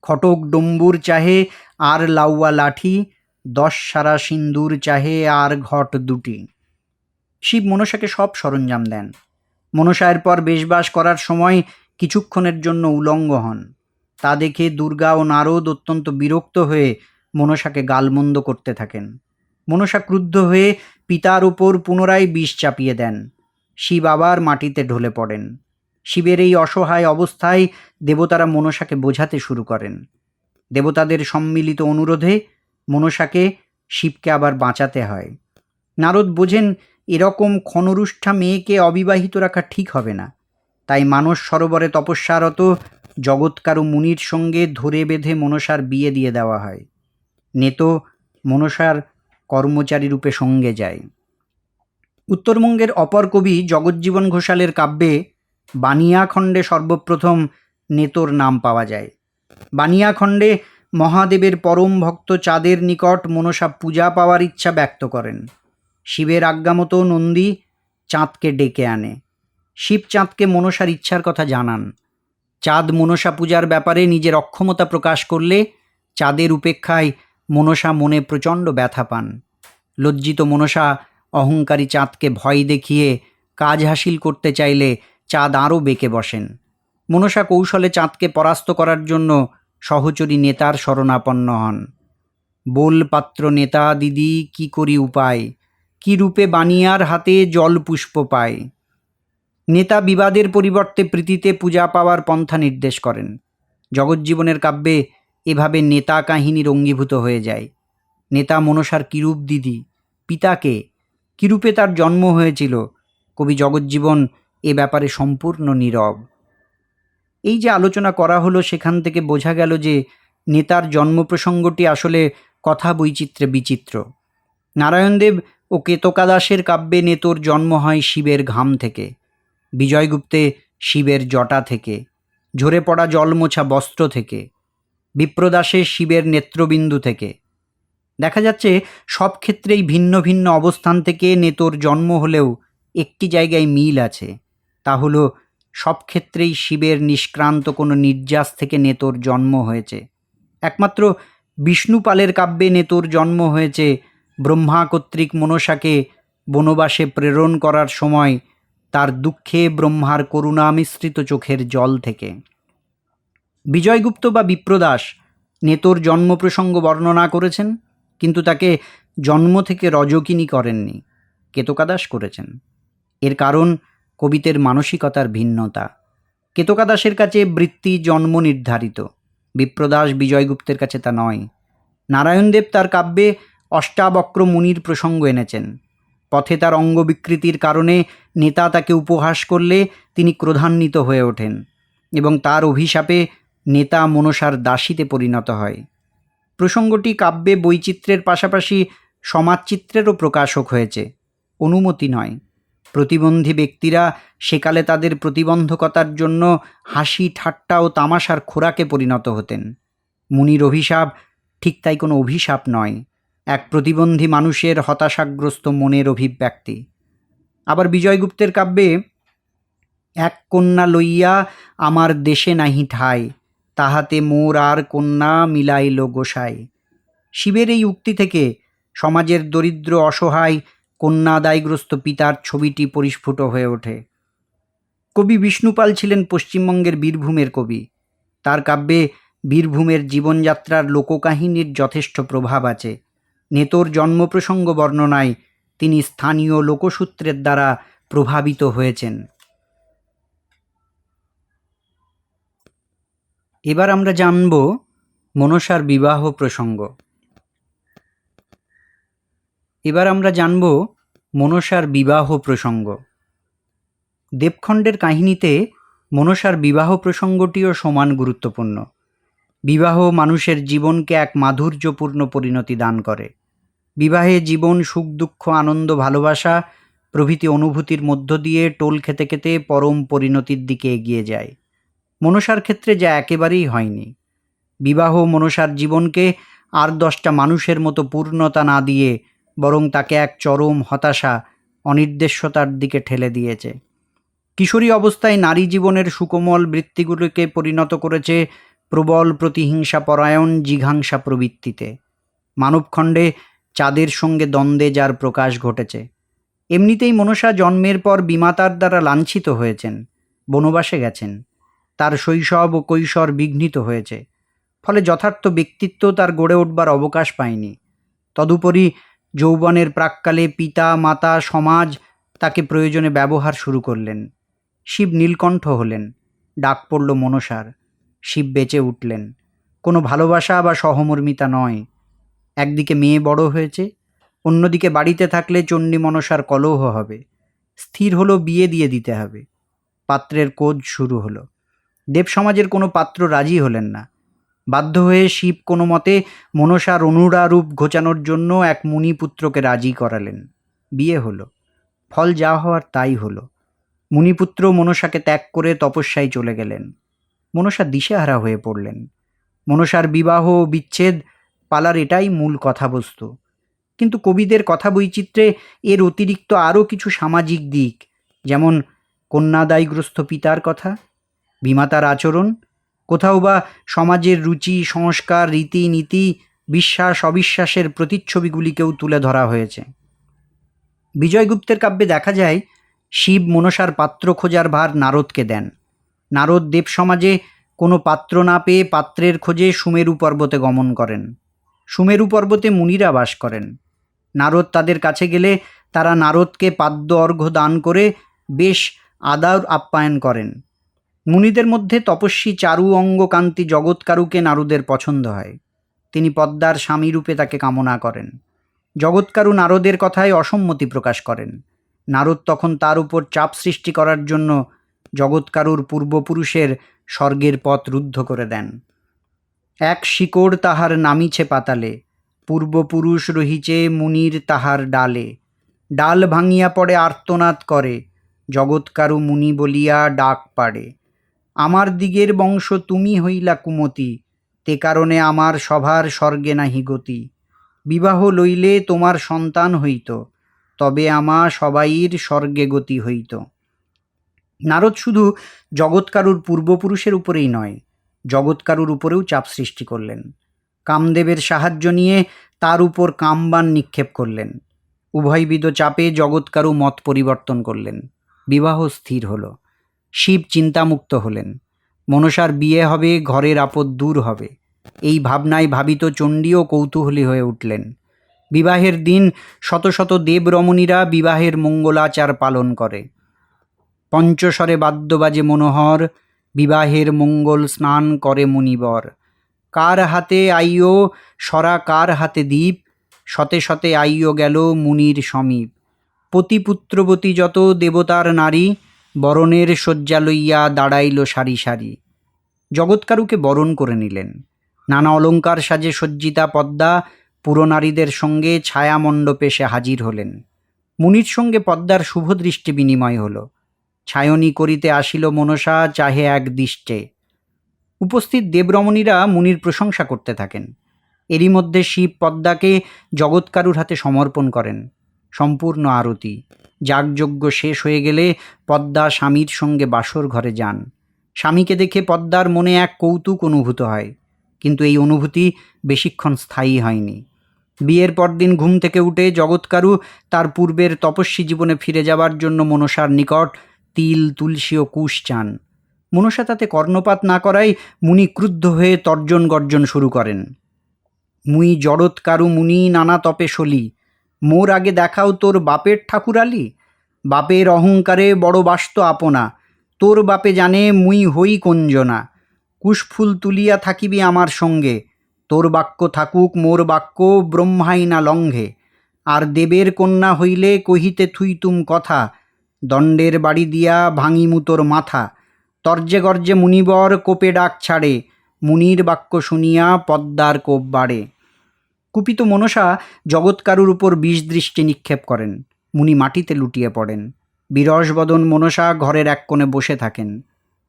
খটক ডম্বুর চাহে আর লাউয়া লাঠি, 10 সারা সিন্দুর চাহে আর ঘট দুটি। শিব মনসাকে সব সরঞ্জাম দেন। মনসা এরপর বেশবাস করার সময় কিছুক্ষণের জন্য উলঙ্গ হন। তা দেখে দুর্গা ও নারদ অত্যন্ত বিরক্ত হয়ে মনসাকে গালমন্দ করতে থাকেন। মনসা ক্রুদ্ধ হয়ে পিতার উপর পুনরায় বিষ চাপিয়ে দেন। শিব আবার মাটিতে ঢলে পড়েন। শিবের এই অসহায় অবস্থায় দেবতারা মনসাকে বোঝাতে শুরু করেন। দেবতাদের সম্মিলিত অনুরোধে মনসাকে শিবকে আবার বাঁচাতে হয়। নারদ বোঝেন এরকম ক্ষণরুষ্ঠা মেয়েকে অবিবাহিত রাখা ঠিক হবে না, তাই মানস সরোবরে তপস্যারত জগৎকারু মুনির সঙ্গে ধরে বেঁধে মনসার বিয়ে দিয়ে দেওয়া হয়। নেতো মনসার কর্মচারী রূপে সঙ্গে যায়। উত্তরবঙ্গের অপর কবি জগজ্জীবন ঘোষালের কাব্যে বানিয়াখণ্ডে সর্বপ্রথম নেতোর নাম পাওয়া যায়। বানিয়াখণ্ডে মহাদেবের পরম ভক্ত চাঁদের নিকট মনসা পূজা পাওয়ার ইচ্ছা ব্যক্ত করেন। শিবের আজ্ঞামতো নন্দী চাঁদকে ডেকে আনে। শিব চাঁদকে মনসার ইচ্ছার কথা জানান। চাঁদ মনসা পূজার ব্যাপারে নিজের অক্ষমতা প্রকাশ করলে চাঁদের উপেক্ষায় মনসা মনে প্রচণ্ড ব্যথা পান। লজ্জিত মনসা অহংকারী চাঁদকে ভয় দেখিয়ে কাজ হাসিল করতে চাইলে চাঁদ আরও বেঁকে বসেন। মনসা কৌশলে চাঁদকে পরাস্ত করার জন্য সহচরী নেতার শরণাপন্ন হন। বল পাত্র নেতা দিদি কি করি উপায়, কি রূপে বানিয়ার হাতে জল পুষ্প পায়। নেতা বিবাদের পরিবর্তে প্রীতিতে পূজা পাওয়ার পন্থা নির্দেশ করেন। জগজ্জীবনের কাব্যে এভাবে নেতা কাহিনীর অঙ্গীভূত হয়ে যায়। নেতা মনসার কিরূপ দিদি, পিতাকে কিরূপে তার জন্ম হয়েছিল, কবি জগজ্জীবন এ ব্যাপারে সম্পূর্ণ নীরব। এই যে আলোচনা করা হলো, সেখান থেকে বোঝা গেল যে নেতার জন্ম প্রসঙ্গটি আসলে কথা বৈচিত্র্যে বিচিত্র। নারায়ণদেব ও কেতকাদাসের কাব্যে নেতোর জন্ম হয় শিবের ঘাম থেকে, বিজয়গুপ্তে শিবের জটা থেকে, ঝরে পড়া জলমোছা বস্ত্র থেকে, বিপ্রদাসে শিবের নেত্রবিন্দু থেকে। দেখা যাচ্ছে সব ক্ষেত্রেই ভিন্ন ভিন্ন অবস্থান থেকে নেতোর জন্ম হলেও একটি জায়গায় মিল আছে, তা হলো সব ক্ষেত্রেই শিবের নিষ্ক্রান্ত কোনো নির্যাস থেকে নেতোর জন্ম হয়েছে। একমাত্র বিষ্ণুপালের কাব্যে নেতোর জন্ম হয়েছে ব্রহ্মা কর্তৃক মনসাকে বনবাসে প্রেরণ করার সময় তার দুঃখে ব্রহ্মার করুণা মিশ্রিত চোখের জল থেকে। বিজয়গুপ্ত বা বিপ্রদাস নেতোর জন্ম প্রসঙ্গ বর্ণনা করেছেন, কিন্তু তাকে জন্ম থেকে রজকিনী করেননি, কেতকাদাস করেছেন। এর কারণ কবিদের মানসিকতার ভিন্নতা। কেতকাদাসের কাছে বৃত্তি জন্ম নির্ধারিত, বিপ্রদাস বিজয়গুপ্তের কাছে তা নয়। নারায়ণদেব তার কাব্যে অষ্টাবক্র মুনির প্রসঙ্গ এনেছেন। পথে তার অঙ্গ বিকৃতির কারণে নেতা তাকে উপহাস করলে তিনি ক্রোধান্বিত হয়ে ওঠেন এবং তার অভিশাপে নেতা মনসার দাসীতে পরিণত হয়। প্রসঙ্গটি কাব্যে বৈচিত্র্যের পাশাপাশি সমাজচিত্রেরও প্রকাশক হয়েছে, অনুমতি নয়। প্রতিবন্ধী ব্যক্তিরা সেকালে তাদের প্রতিবন্ধকতার জন্য হাসি ঠাট্টা ও তামাশার খোরাকে পরিণত হতেন। মুনির অভিশাপ ঠিক তাই কোনো অভিশাপ নয়, এক প্রতিবন্ধী মানুষের হতাশাগ্রস্ত মনের অভিব্যক্তি। আবার বিজয়গুপ্তের কাব্যে এক কন্যা লইয়া আমার দেশে নাহি ঠাই, তাহাতে মোর আর কন্যা মিলাইল গোসাই। শিবের এই উক্তি থেকে সমাজের দরিদ্র অসহায় কন্যাদায়গ্রস্ত পিতার ছবিটি পরিস্ফুট হয়ে ওঠে। কবি বিষ্ণুপাল ছিলেন পশ্চিমবঙ্গের বীরভূমের কবি। তার কাব্যে বীরভূমের জীবনযাত্রার লোককাহিনীর যথেষ্ট প্রভাব আছে। নেতোর জন্মপ্রসঙ্গ বর্ণনায় তিনি স্থানীয় লোকসূত্রের দ্বারা প্রভাবিত হয়েছেন। এবার আমরা জানব মনসার বিবাহ প্রসঙ্গ। দেবখণ্ডের কাহিনীতে মনসার বিবাহ প্রসঙ্গটিও সমান গুরুত্বপূর্ণ। বিবাহ মানুষের জীবনকে এক মাধুর্যপূর্ণ পরিণতি দান করে। বিবাহে জীবন সুখ দুঃখ আনন্দ ভালোবাসা প্রভৃতি অনুভূতির মধ্য দিয়ে টোল খেতে খেতে পরম পরিণতির দিকে এগিয়ে যায়। মনসার ক্ষেত্রে যা একেবারেই হয়নি। বিবাহ মনসার জীবনকে আর 10টা মানুষের মতো পূর্ণতা না দিয়ে বরং তাকে এক চরম হতাশা অনির্দেশ্যতার দিকে ঠেলে দিয়েছে। কিশোরী অবস্থায় নারী জীবনের সুকোমল বৃত্তিগুলোকে পরিণত করেছে প্রবল প্রতিহিংসা পরায়ণ জিঘাংসা প্রবৃত্তিতে। মানবখণ্ডে চাঁদের সঙ্গে দ্বন্দ্বে যার প্রকাশ ঘটেছে। এমনিতেই মনসা জন্মের পর বিমাতার দ্বারা লাঞ্ছিত হয়েছেন, বনবাসে গেছেন। তার শৈশব ও কৈশোর বিঘ্নিত হয়েছে, ফলে যথার্থ ব্যক্তিত্ব তার গড়ে উঠবার অবকাশ পায়নি। তদুপরি যৌবনের প্রাক্কালে পিতা মাতা সমাজ তাকে প্রয়োজনে ব্যবহার শুরু করলেন। শিব নীলকণ্ঠ হলেন, ডাক পড়ল মনসার। শিব বেঁচে উঠলেন। কোনো ভালোবাসা বা সহমর্মিতা নয়। একদিকে মেয়ে বড় হয়েছে, অন্যদিকে বাড়িতে থাকলে চণ্ডী মনসার কলহ হবে। স্থির হলো বিয়ে দিয়ে দিতে হবে। পাত্রের কোজ শুরু হলো। দেব সমাজের কোনো পাত্র রাজি হলেন না। বাধ্য হয়ে শিব কোনো মতে মনসার অনুরারূপ ঘোচানোর জন্য এক মুনিপুত্রকে রাজি করালেন। বিয়ে হলো। ফল যা হওয়ার তাই হলো। মুনিপুত্র মনসাকে ত্যাগ করে তপস্যায় চলে গেলেন। মনসা দিশেহারা হয়ে পড়লেন। মনসার বিবাহ ও বিচ্ছেদ পালার এটাই মূল কথাবস্তু। কিন্তু কবিদের কথা বৈচিত্র্যে এর অতিরিক্ত আরও কিছু সামাজিক দিক, যেমন কন্যাদায়গ্রস্ত পিতার কথা, বিমাতার আচরণ, কোথাও বা সমাজের রুচি সংস্কার রীতিনীতি বিশ্বাস অবিশ্বাসের প্রতিচ্ছবিগুলিকেও তুলে ধরা হয়েছে। বিজয়গুপ্তের কাব্যে দেখা যায় শিব মনসার পাত্র খোঁজার ভার নারদকে দেন। নারদ দেব সমাজে কোনো পাত্র না পেয়ে পাত্রের খোঁজে সুমেরু পর্বতে গমন করেন। সুমেরু পর্বতে মুনিরা বাস করেন। নারদ তাদের কাছে গেলে তারা নারদকে পাদ্য অর্ঘ্য দান করে বেশ আদর আপ্যায়ন করেন। মুনিদের মধ্যে তপস্বী চারু অঙ্গকান্তি জগৎকারুকে নারদের পছন্দ হয়। তিনি পদ্মার স্বামীরূপে তাকে কামনা করেন। জগৎকারু নারদের কথায় অসম্মতি প্রকাশ করেন। নারদ তখন তার উপর চাপ সৃষ্টি করার জন্য জগৎকারুর পূর্বপুরুষের স্বর্গের পথ রুদ্ধ করে দেন। এক শিকড় তাহার নামিছে পাতালে, পূর্বপুরুষ রহিছে মুনির তাহার ডালে। ডাল ভাঙিয়া পড়ে আর্তনাদ করে, জগৎকারু মুনি বলিয়া ডাক পাড়ে। আমার দিগের বংশ তুমি হইলা কুমতি, তে কারণে আমার সভার স্বর্গে নাহি গতি। বিবাহ লইলে তোমার সন্তান হইত, তবে আমা সবাইর স্বর্গে গতি হইত। নারদ শুধু জগৎকারুর পূর্বপুরুষের উপরেই নয়, জগৎকারুর উপরেও চাপ সৃষ্টি করলেন। কামদেবের সাহায্য নিয়ে তার উপর কামবাণ নিক্ষেপ করলেন। উভয়বিধ চাপে জগৎকারু মত পরিবর্তন করলেন। বিবাহ স্থির হল। শিব চিন্তামুক্ত হলেন। মনসার বিয়ে হবে, ঘরের আপদ দূর হবে, এই ভাবনায় ভাবিত চণ্ডীও কৌতূহলী হয়ে উঠলেন। বিবাহের দিন শত শত দেবরমণীরা বিবাহের মঙ্গলাচার পালন করে। পঞ্চস্বরে বাদ্য বাজে মনোহর, বিবাহের মঙ্গল স্নান করে মুনিবর। কার হাতে আইও সরা কার হাতে দ্বীপ, শতে শতে আইও গেল মুনির সমীপ। পতিপুত্রবতী যত দেবতার নারী, বরণের শয্যা লইয়া দাঁড়াইল সারি সারি। জগৎকারুকে বরণ করে নিলেন। নানা অলঙ্কার সাজে সজ্জিতা পদ্মা পুরনারীদের সঙ্গে ছায়ামণ্ডপে সে হাজির হলেন। মুনির সঙ্গে পদ্মার শুভ দৃষ্টি বিনিময় হল। ছায়নী করিতে আসিল মনসা চাহে এক দৃষ্টে। উপস্থিত দেবরমণীরা মুনির প্রশংসা করতে থাকেন। এরই মধ্যে শিব পদ্মাকে জগৎকারুর হাতে সমর্পণ করেন। সম্পূর্ণ আরতি যাগযজ্ঞ শেষ হয়ে গেলে পদ্মা স্বামীর সঙ্গে বাসর ঘরে যান। স্বামীকে দেখে পদ্মার মনে এক কৌতুক অনুভূত হয়, কিন্তু এই অনুভূতি বেশিক্ষণ স্থায়ী হয়নি। বিয়ের পরদিন ঘুম থেকে উঠে জগৎকারু তার পূর্বের তপস্বী জীবনে ফিরে যাবার জন্য মনসার নিকট তিল, তুলসী ও কুশ চান। মনসা তাতে কর্ণপাত না করায় মুনি ক্রুদ্ধ হয়ে তর্জন গর্জন শুরু করেন। মুই জড়ৎকারু মুনি নানা তপে সলি, মোর আগে দেখাও তোর বাপের ঠাকুরালি। বাপের অহংকারে বড় বাস্ত আপনা, তোর বাপে জানে মুই হই কঞ্জনা। কুশফুল তুলিয়া থাকিবি আমার সঙ্গে, তোর বাক্য থাকুক মোর বাক্য ব্রহ্মাই না লঙ্ঘে। আর দেবের কন্যা হইলে কহিতে থুইতুম কথা, দণ্ডের বাড়ি দিয়া ভাঙিমু তোর মাথা। তর্জে গর্জে মুনিবর কোপে ডাক ছাড়ে, মুনির বাক্য শুনিয়া পদ্মার কোপ বাড়ে। কুপিত মনসা জগৎকারুর উপর বিষ দৃষ্টি নিক্ষেপ করেন। মুনি মাটিতে লুটিয়ে পড়েন। বিরসবদন মনসা ঘরের এক কোণে বসে থাকেন।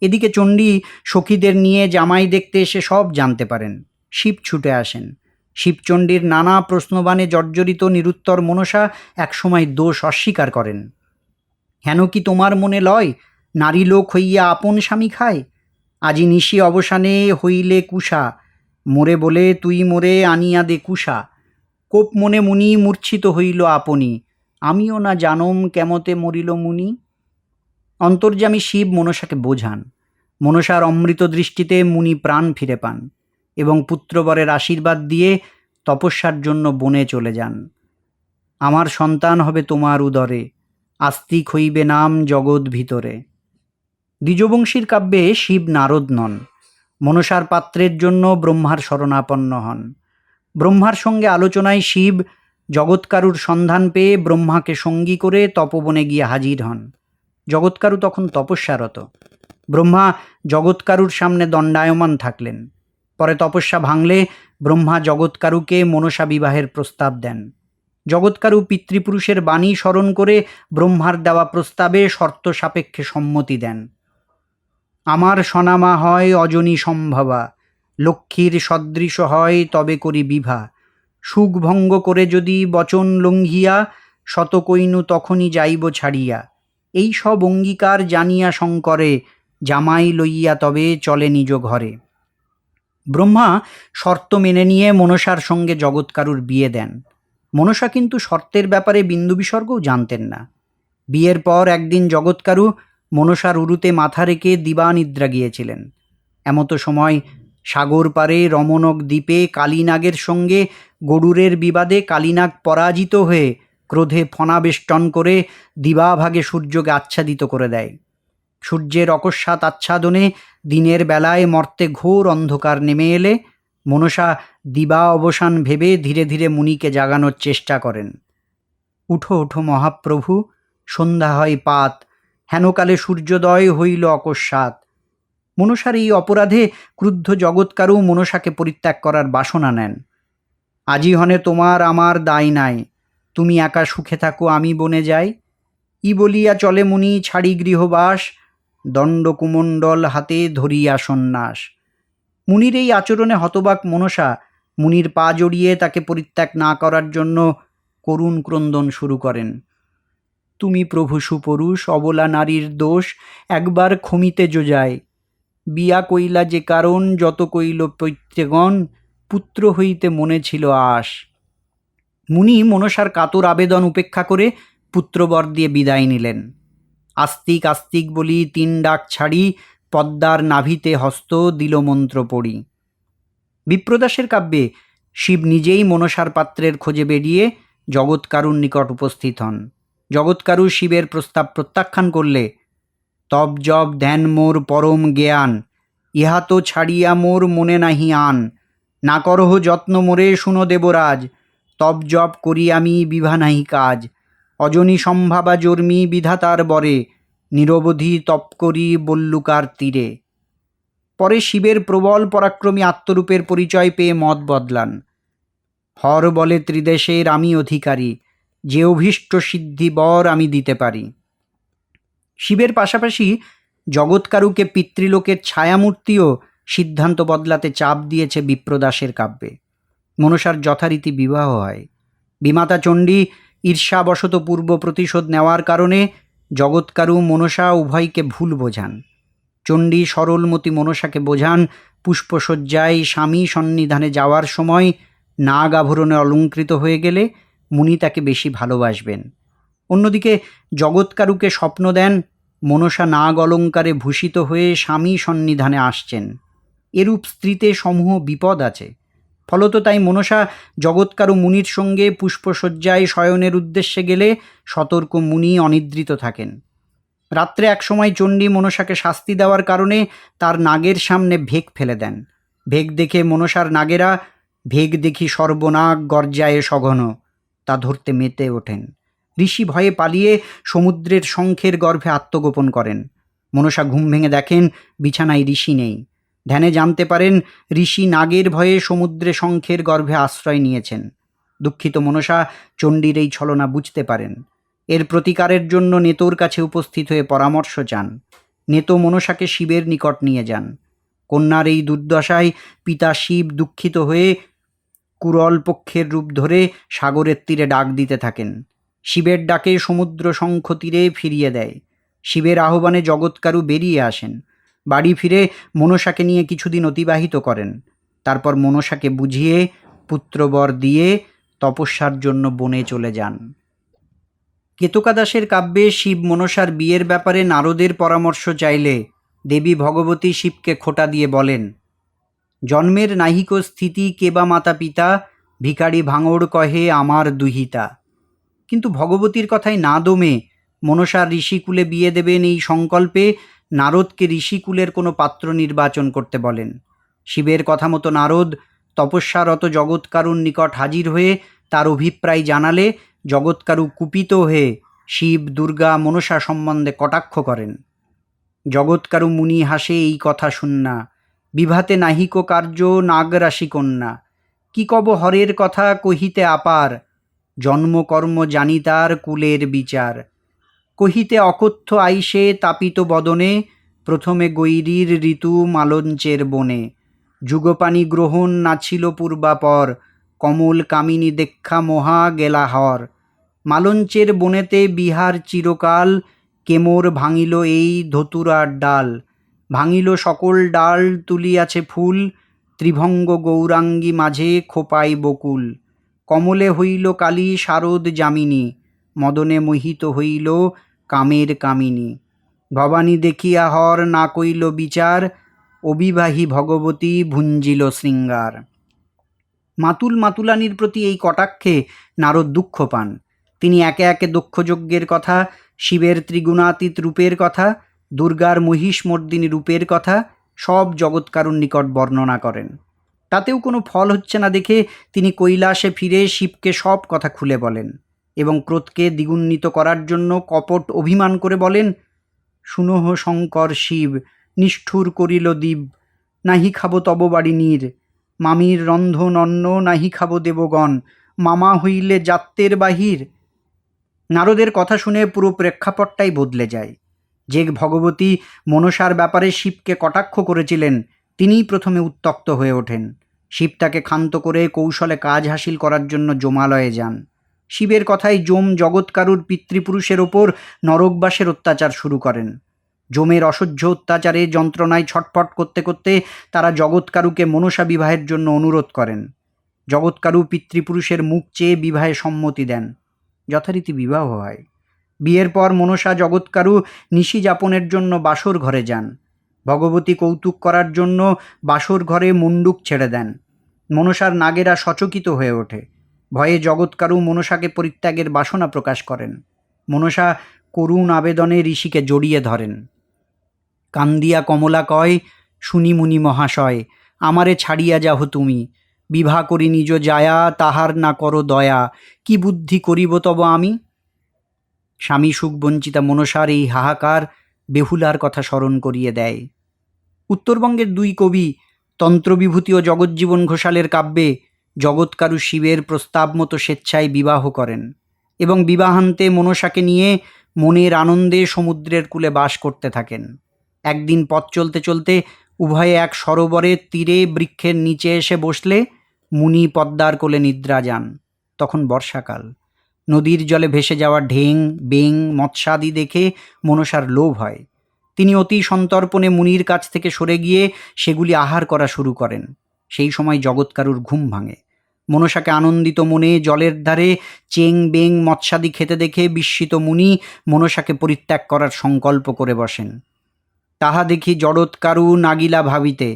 এদিকে চণ্ডী সখীদের নিয়ে জামাই দেখতে এসে সব জানতে পারেন। শিব ছুটে আসেন। শিবচণ্ডীর নানা প্রশ্নবাণে জর্জরিত নিরুত্তর মনসা একসময় দোষ অস্বীকার করেন। হেন কি তোমার মনে লয়, নারী লোক হইয়া আপন স্বামী খায়? আজি নিশি অবসানে হইলে কুষা, মোরে বলে তুই মোরে আনিয়া দে কুষা। কোপ মনে মুনি মূর্ছিত হইল আপনি, আমিও না জানম কেমতে মরিল মুনি। অন্তর্যামী শিব মনসাকে বোঝান। মনসার অমৃত দৃষ্টিতে মুনি প্রাণ ফিরে পান এবং পুত্রবরের আশীর্বাদ দিয়ে তপস্যার জন্য বনে চলে যান। আমার সন্তান হবে তোমার উদরে, আস্তিক হইবে নাম জগৎ ভিতরে। দ্বিজবংশীর কাব্যে শিব নারদ নন। মনসার পাত্রের জন্য ব্রহ্মার শরণাপন্ন হন। ব্রহ্মার সঙ্গে আলোচনায় শিব জগৎকারুর সন্ধান পেয়ে ব্রহ্মাকে সঙ্গী করে তপবনে গিয়ে হাজির হন। জগৎকারু তখন তপস্যারত। ব্রহ্মা জগৎকারুর সামনে দণ্ডায়মান থাকলেন। পরে তপস্যা ভাঙলে ব্রহ্মা জগৎকারুকে মনসা বিবাহের প্রস্তাব দেন। জগৎকারু পিতৃপুরুষের বাণী স্মরণ করে ব্রহ্মার দেওয়া প্রস্তাবে শর্ত সাপেক্ষে সম্মতি দেন। আমার সনামা হয় অজনী সম্ভবা, লক্ষ্মীর সদৃশ হয় তবে করি বিভা। সুখ ভঙ্গ করে যদি বচন লঙ্ঘিয়া, শতকৈনু তখনই যাইব ছাড়িয়া। এই সব অঙ্গীকার জানিয়া শঙ্করে, জামাই লইয়া তবে চলে নিজ ঘরে। ব্রহ্মা শর্ত মেনে নিয়ে মনসার সঙ্গে জগৎকারুর বিয়ে দেন। মনসা কিন্তু শর্তের ব্যাপারে বিন্দু বিসর্গও জানতেন না। বিয়ের পর একদিন জগৎকারু মনসার উরুতে মাথা রেখে দিবানিদ্রা গিয়েছিলেন। এমতো সময় সাগর পারে রমণক দ্বীপে কালীনাগের সঙ্গে গরুরের বিবাদে কালীনাগ পরাজিত হয়ে ক্রোধে ফণাবেষ্টন করে দিবাভাগে সূর্যকে আচ্ছাদিত করে দেয়। সূর্যের অকস্মাৎ আচ্ছাদনে দিনের বেলায় মর্তে ঘোর অন্ধকার নেমে এলে মনসা দিবা অবসান ভেবে ধীরে ধীরে মুনিকে জাগানোর চেষ্টা করেন। উঠো ওঠো মহাপ্রভু, সন্ধ্যা হয় পাত, হেনকালে সূর্যোদয় হইল অকস্মাৎ। মনসার এই অপরাধে ক্রুদ্ধ জগৎকারু মনসাকে পরিত্যাগ করার বাসনা নেন। আজি হনে তোমার আমার দায় নাই, তুমি একা সুখে থাকো আমি বনে যাই। ই বলিয়া চলে মুনি ছাড়ি গৃহবাস, দণ্ড কুমণ্ডল হাতে ধরিয়া সন্ন্যাস। মুনির এই আচরণে হতবাক মনসা মুনির পা জড়িয়ে তাকে পরিত্যাগ না করার জন্য করুণ ক্রন্দন শুরু করেন। তুমি প্রভু সুপুরুষ, অবলা নারীর দোষ একবার ক্ষমিতে যোজায়। বিয়া কইলা যে কারণ যত কইল পৈতৃগণ, পুত্র হইতে মনে ছিল আশ। মুনি মনসার কাতর আবেদন উপেক্ষা করে পুত্রবর দিয়ে বিদায় নিলেন। আস্তিক আস্তিক বলি 3 ডাক ছাড়ি, পদ্মার নাভিতে হস্ত দিল মন্ত্র পড়ি। বিপ্রদাসের কাব্যে শিব নিজেই মনসার পাত্রের খোঁজে বেরিয়ে জগৎকারুর নিকট উপস্থিত হন। জগৎকারু শিবের প্রস্তাব প্রত্যাখ্যান করলে, তব জব ধ্যান মোর পরম জ্ঞান, ইহা তো ছাড়িয়া মোর মনে নাহি আন। না করহ যত্ন মোরে শুনো দেবরাজ, তব জপ করি আমি বিভা নাহি কাজ। অজনী সম্ভাবা জর্মি বিধাতার বরে, নিরবধি তপ করি বল্লুকার তীরে। পরে শিবের প্রবল পরাক্রমী আত্মরূপের পরিচয় পেয়ে মত বদলান। হর বলে ত্রিদেশের আমি অধিকারী, যে অভীষ্ট সিদ্ধি বর আমি দিতে পারি। শিবের পাশাপাশি জগৎকারুকে পিতৃলোকের ছায়ামূর্তিও সিদ্ধান্ত বদলাতে চাপ দিয়েছে বিপ্রদাসের কাব্যে। মনসার যথারীতি বিবাহ হয়। বিমাতা চণ্ডী ঈর্ষাবশত পূর্ব প্রতিশোধ নেওয়ার কারণে জগৎকারু মনসা উভয়কে ভুল বোঝান। চণ্ডী সরলমতি মনসাকে বোঝান পুষ্পশয্যায় স্বামী সন্নিধানে যাওয়ার সময় নাগ আভরণে অলঙ্কৃত হয়ে গেলে মুনি তাকে বেশি ভালোবাসবেন। অন্যদিকে জগৎকারুকে স্বপ্ন দেন মনসা নাগ অলঙ্কারে ভূষিত হয়ে স্বামী সন্নিধানে আসছেন। এরূপ স্ত্রীতে সমূহ বিপদ আছে। ফলত তাই মনসা জগৎকারু মুনির সঙ্গে পুষ্পশয্যায় শয়নের উদ্দেশ্যে গেলে সতর্ক মুনি অনিদ্রিত থাকেন। রাত্রে একসময় চণ্ডী মনসাকে শাস্তি দেওয়ার কারণে তার নাগের সামনে ভেক ফেলে দেন। ভেক দেখে মনসার নাগেরা ভেক দেখি সর্বনাগ গর্জায়ে সঘন, তা ধরতে মেতে ওঠেন। ঋষি ভয়ে পালিয়ে সমুদ্রের শঙ্খের গর্ভে আত্মগোপন করেন। মনসা ঘুম ভেঙে দেখেন বিছানায় ঋষি নেই। ধ্যানে জানতে পারেন ঋষি নাগের ভয়ে সমুদ্রে শঙ্খের গর্ভে আশ্রয় নিয়েছেন। দুঃখিত মনসা চণ্ডীর এই ছলনা বুঝতে পারেন। এর প্রতিকারের জন্য নেতোর কাছে উপস্থিত হয়ে পরামর্শ চান। নেতো মনসাকে শিবের নিকট নিয়ে যান। কন্যার এই দুর্দশায় পিতা শিব দুঃখিত হয়ে কুরল পক্ষের রূপ ধরে সাগরের তীরে ডাক দিতে থাকেন। শিবের ডাকে সমুদ্র শঙ্খ তীরে ফিরিয়ে দেয়। শিবের আহ্বানে জগৎকারু বেরিয়ে আসেন। বাড়ি ফিরে মনসাকে নিয়ে কিছুদিন অতিবাহিত করেন। তারপর মনসাকে বুঝিয়ে পুত্রবর দিয়ে তপস্যার জন্য বনে চলে যান। কেতকাদাসের কাব্যে শিব মনসার বিয়ের ব্যাপারে নারদের পরামর্শ চাইলে দেবী ভগবতী শিবকে খোঁটা দিয়ে বলেন, জন্মের নাহিক স্থিতি কেবা মাতা পিতা, ভিখারি ভাঙড় কহে আমার দুহিতা। কিন্তু ভগবতীর কথায় না দমে মনসার ঋষিকুলে বিয়ে দেবেন এই সংকল্পে নারদকে ঋষিকুলের কোনো পাত্র নির্বাচন করতে বলেন। শিবের কথা মতো নারদ তপস্যারত জগৎকারুর নিকট হাজির হয়ে তার অভিপ্রায় জানালে জগৎকারু কুপিত হয়ে শিব দুর্গা মনসা সম্বন্ধে কটাক্ষ করেন। জগৎকারু মুনি হাসে এই কথা শুননা, বিভাতে নাহিক কার্য নাগরাশি কন্যা, কি কব হরের কথা কহিতে আপার, জন্মকর্ম জানি তার কুলের বিচার। কহিতে অকথ্য আইসে তাপিত বদনে, প্রথমে গৈরীর ঋতু মালঞ্চের বনে। যুগপানি গ্রহণ নাছিল পূর্বাপর, কমল কামিনী দেখা মহা গেলাহর। মালঞ্চের বনেতে বিহার চিরকাল, কেমোর ভাঙিল এই ধতুরার ডাল। ভাঙিল সকল ডাল তুলিয়াছে ফুল, ত্রিভঙ্গ গৌরাঙ্গী মাঝে খোপাই বকুল। কমলে হইল কালী শারদ যামিনী, মদনে মোহিত হইল কামের কামিনী। ভবানী দেখিয়া হর না কইল বিচার, অবিবাহী ভগবতী ভুঞ্জিল শৃঙ্গার। মাতুল মাতুলানির প্রতি এই কটাক্ষে নারদ দুঃখ পান। তিনি একে একে দক্ষযজ্ঞের কথা, শিবের ত্রিগুণাতীত রূপের কথা, দুর্গার মহিষমর্দিনী রূপের কথা সব জগৎকারুর নিকট বর্ণনা করেন। তাতেও কোনো ফল হচ্ছে না দেখে তিনি কৈলাসে ফিরে শিবকে সব কথা খুলে বলেন এবং ক্রোধকে দ্বিগুণিত করার জন্য কপট অভিমান করে বলেন, শুনহ শঙ্কর শিব, নিষ্ঠুর করিল দিব, নাহি খাব তব বাড়ি নীর। মামির রন্ধন অন্ন নাহি খাব দেবগণ, মামা হইলে যাত্তের বাহির। নারদের কথা শুনে পুরো প্রেক্ষাপটটাই বদলে যায়। যে ভগবতী মনসার ব্যাপারে শিবকে কটাক্ষ করেছিলেন তিনিই প্রথমে উত্তক্ত হয়ে ওঠেন। শিব তাকে ক্ষান্ত করে কৌশলে কাজ হাসিল করার জন্য যমালয়ে যান। শিবের কথায় যম জগৎকারুর পিতৃপুরুষের ওপর নরকবাসের অত্যাচার শুরু করেন। যমের অসহ্য অত্যাচারে যন্ত্রণায় ছটফট করতে করতে তারা জগৎকারুকে মনসা বিবাহের জন্য অনুরোধ করেন। জগৎকারু পিতৃপুরুষের মুখ চেয়ে বিবাহে সম্মতি দেন। যথারীতি বিবাহ হয়। বিয়ের পর মনসা জগৎকারু নিশি যাপনের জন্য বাসর ঘরে যান। ভগবতী কৌতুক করার জন্য বাসর ঘরে মুন্ডুক ছেড়ে দেন। মনসার নাগেরা সচকিত হয়ে ওঠে। ভয়ে জগৎকারু মনসাকে পরিত্যাগের বাসনা প্রকাশ করেন। মনসা করুণ আবেদনে ঋষিকে জড়িয়ে ধরেন। কান্দিয়া কমলা কয়, শুনি মুনি মহাশয়, আমারে ছাড়িয়া যাহ তুমি। বিভা করি নিজ জায়া, তাহার না করো দয়া, কি বুদ্ধি করিব তব আমি। স্বামী সুখবঞ্চিতা মনসার এই হাহাকার বেহুলার কথা স্মরণ করিয়ে দেয়। উত্তরবঙ্গের দুই কবি তন্ত্রবিভূতি ও জগজ্জীবন ঘোষালের কাব্যে জগৎকারু শিবের প্রস্তাব মতো স্বেচ্ছায় বিবাহ করেন এবং বিবাহান্তে মনসাকে নিয়ে মনের আনন্দে সমুদ্রের কূলে বাস করতে থাকেন। একদিন পথ চলতে চলতে উভয়ে এক সরোবরের তীরে বৃক্ষের নিচে এসে বসলে মুনি পদ্মার কোলে নিদ্রা যান। তখন বর্ষাকাল। নদীর জলে ভেসে যাওয়া ঢেং, বেং, মৎস্যাদি দেখে মনসার লোভ হয়। তিনি অতি সন্তর্পণে মুনির কাছ থেকে সরে গিয়ে সেগুলি আহার করা শুরু করেন। সেই সময় জগৎকারুর ঘুম ভাঙে। মনসাকে আনন্দিত মনে জলের ধারে চেং, বেং, মৎস্যাদি খেতে দেখে বিস্মিত মুনি মনসাকে পরিত্যাগ করার সংকল্প করে বসেন। তাহা দেখি জড়ৎকারু নাগিলা ভাবিতে,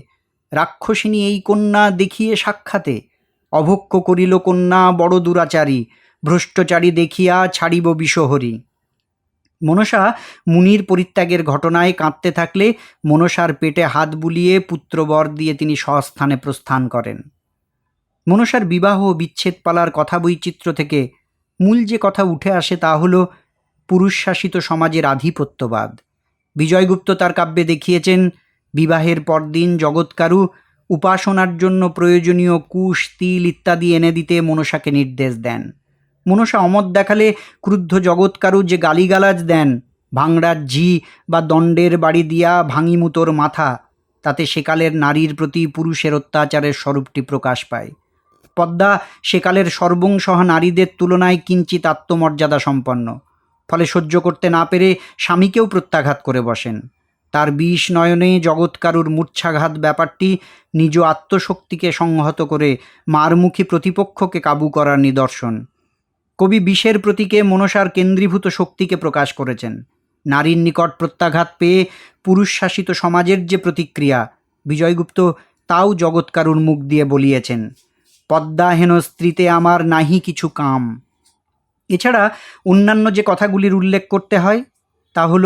রাক্ষসিনী এই কন্যা দেখিয়ে সাক্ষাতে, অভক্ষ করিল কন্যা বড় দুরাচারী, ভ্রষ্টচারী দেখিয়া ছাড়িব বিষহরী। মনসা মুনির পরিত্যাগের ঘটনায় কাঁদতে থাকলে মনসার পেটে হাত বুলিয়ে পুত্রবর দিয়ে তিনি স্বস্থানে প্রস্থান করেন। মনসার বিবাহ ও বিচ্ছেদ পালার কথা বৈচিত্র্য থেকে মূল যে কথা উঠে আসে তা হল পুরুষশাসিত সমাজের আধিপত্যবাদ। বিজয়গুপ্ত তার কাব্যে দেখিয়েছেন বিবাহের পরদিন জগৎকারু উপাসনার জন্য প্রয়োজনীয় কুশ, তিল ইত্যাদি এনে দিতে মনসাকে নির্দেশ দেন। মনসা অমত দেখালে ক্রুদ্ধ জগৎকারু যে গালিগালাজ দেন, ভাঙড়ার ঝি বা দণ্ডের বাড়ি দিয়া ভাঙিমু তোর মাথা, তাতে সেকালের নারীর প্রতি পুরুষের অত্যাচারের স্বরূপটি প্রকাশ পায়। পদ্মা সেকালের সর্বংসহা নারীদের তুলনায় কিঞ্চিত আত্মমর্যাদা সম্পন্ন, ফলে সহ্য করতে না পেরে স্বামীকেও প্রত্যাঘাত করে বসেন। তার বিষ নয়নে জগৎকারুর মূর্ছাঘাত ব্যাপারটি নিজ আত্মশক্তিকে সংহত করে মারমুখী প্রতিপক্ষকে কাবু করার নিদর্শন। কবি বিষের প্রতীকে মনসার কেন্দ্রীভূত শক্তিকে প্রকাশ করেছেন। নারীর নিকট প্রত্যাঘাত পেয়ে পুরুষ শাসিত সমাজের যে প্রতিক্রিয়া, বিজয়গুপ্ত তাও জগৎকারুর মুখ দিয়ে বলিয়েছেন, পদ্মা হেন স্ত্রীতে আমার নাহি কিছু কাম। এছাড়া অন্যান্য যে কথাগুলির উল্লেখ করতে হয় তা হল